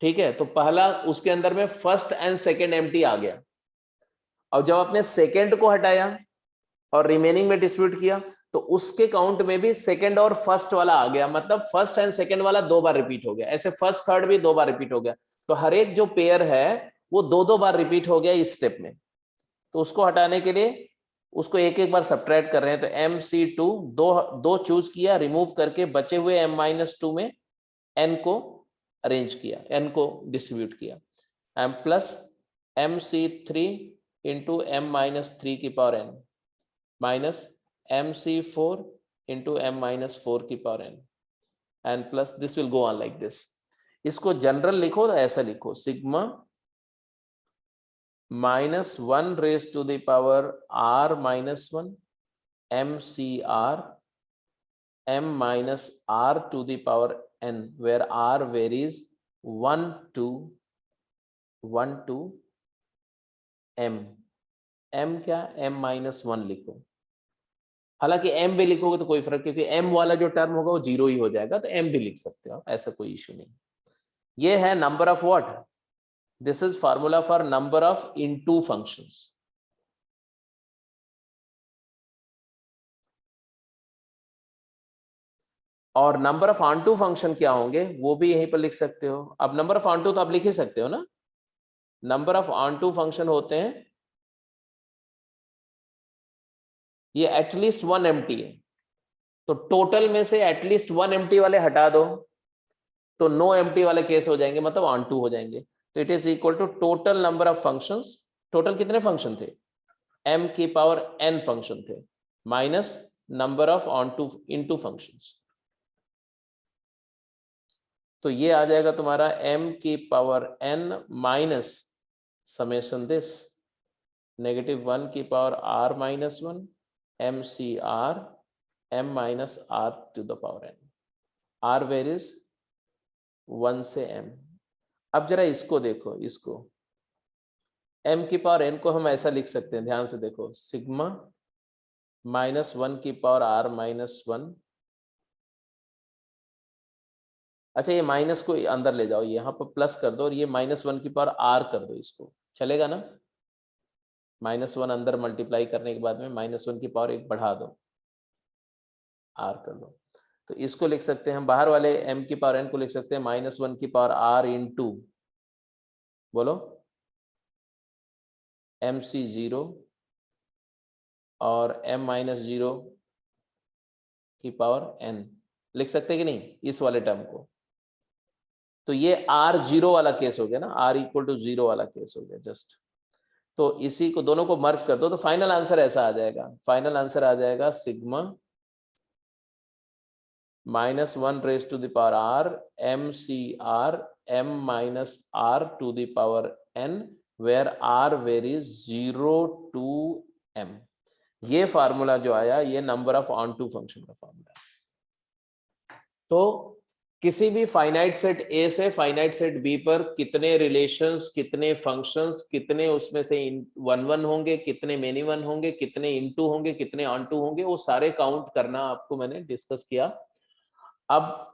ठीक है, तो पहला उसके अंदर में फर्स्ट एंड सेकंड एम्प्टी आ गया, और जब आपने सेकंड को हटाया और रिमेनिंग में डिस्ट्रीब्यूट किया, तो उसके काउंट में भी सेकंड और फर्स्ट वाला आ गया, मतलब फर्स्ट एंड सेकंड वाला 2 बार रिपीट हो गया, ऐसे फर्स्ट थर्ड भी 2 बार रिपीट हो गया। तो हर एक जो पेयर है वो 2-2 बार रिपीट हो गया इस स्टेप में। तो उसको हटाने के लिए उसको एक एक बार सब्ट्रैक्ट कर रहे हैं। तो MC2 दो चूज किया, रिमूव करके बचे हुए M-2 में n को अरेंज किया, n को डिस्ट्रीब्यूट किया, m plus MC3 into M-3 की power n minus MC4 into M-4 की power n and plus this will go on like this. इसको जनरल लिखो तो ऐसा लिखो, sigma -1 raised to the power r-1 MCR m minus r to the power n, where r varies 1 to m। m क्या, m-1 लिखो, हालांकि m भी लिखोगे तो कोई फर्क, क्योंकि m वाला जो टर्म होगा वो 0 ही हो जाएगा, तो m भी लिख सकते हो, ऐसा कोई इश्यू नहीं। ये है number of what, this is formula for number of into functions. और number of onto function क्या होंगे वो भी यहीं पर लिख सकते हो। अब नंबर ऑफ ऑन टू तो आप लिख ही सकते हो ना, number of onto function होते हैं, ये एटलीस्ट 1 एम्प्टी है, तो टोटल में से एटलीस्ट 1 एम्प्टी वाले हटा दो तो नो एम्प्टी वाले केस हो जाएंगे, मतलब ऑन टू हो जाएंगे। तो it is equal to total number of functions, total कितने फंक्शन थे, m की पावर n फंक्शन थे, minus number of onto into functions. तो ये आ जाएगा तुम्हारा m की power n minus summation this -1 की power r-1 MCR m minus r to the power n, r varies 1 से m। अब जरा इसको देखो, इसको m की पावर n को हम ऐसा लिख सकते हैं, ध्यान से देखो, सिग्मा -1 की पावर r-1। अच्छा ये माइनस को अंदर ले जाओ, यहाँ पर प्लस कर दो और ये -1 की पावर r कर दो, इसको चलेगा ना, -1 अंदर मल्टीप्लाई करने के बाद में -1 की पावर 1 बढ़ा दो, r कर दो। तो इसको लिख सकते हैं हम, बाहर वाले m की पावर n को लिख सकते हैं -1 की पावर r इंटू, बोलो MC0 और m-0 की पावर n, लिख सकते हैं कि नहीं इस वाले टर्म को। तो ये r0 वाला केस हो गया ना, r इक्वल टू 0 वाला केस हो गया जस्ट। तो इसी को दोनों को मर्ज कर दो तो फाइनल आंसर ऐसा आ जाएगा, फाइनल आंसर आ जाएगा sigma -1 raised to the power r MCR m minus r to the power n, where r varies 0 to m। ये फार्मूला जो आया ये number of onto function का फार्मूला। तो किसी भी फाइनाइट सेट A से फाइनाइट सेट B पर कितने रिलेशंस, कितने फंक्शंस, कितने उसमें से 1-1 होंगे, कितने मेनी वन होंगे, कितने इनटू होंगे, कितने ऑन टू होंगे, वो सारे काउंट करना आपको मैंने डिस्कस किया। अब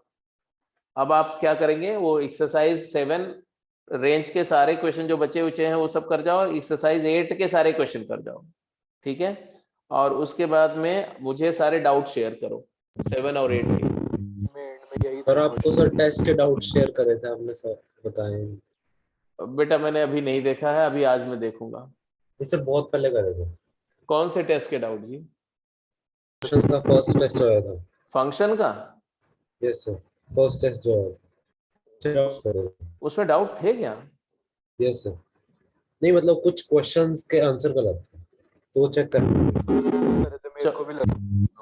आप क्या करेंगे, वो एक्सरसाइज 7 रेंज के सारे क्वेश्चन जो बचे हुए हैं वो सब कर जाओ, एक्सरसाइज 8 के सारे क्वेश्चन कर जाओ, ठीक है। और उसके बाद में मुझे सारे डाउट शेयर करो 7 और 8 के। और आपको सर टेस्ट के डाउट शेयर करे थे आपने, सर बताए। बेटा मैंने अभी नहीं देखा है, अभी आज मैं देखूंगा। इसे बहुत पहले करे थे। कौन से टेस्ट के डाउट जी? फंक्शंस का फर्स्ट टेस्ट आया था। फंक्शन का? यस सर, फर्स्ट टेस्ट जो आया था उसमें डाउट थे क्या? यस सर, नहीं मतलब कुछ क्वेश्चंस के आंसर गलत थे तो वो चेक कर मेरे को भी लगा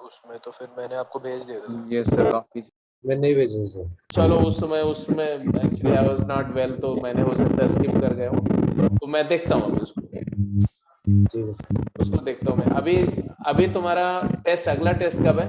उसमें, तो फिर मैंने आपको भेज दिया था। यस सर, काफी मैं नहीं भेजा सर। चलो उस समय actually I was not well, तो मैंने हो सकता है स्किप कर गया हूँ, तो मैं देखता हूँ उसको, ठीक है सर, उसको देखता हूँ मैं। अभी तुम्हारा टेस्ट, अगला टेस्ट कब है?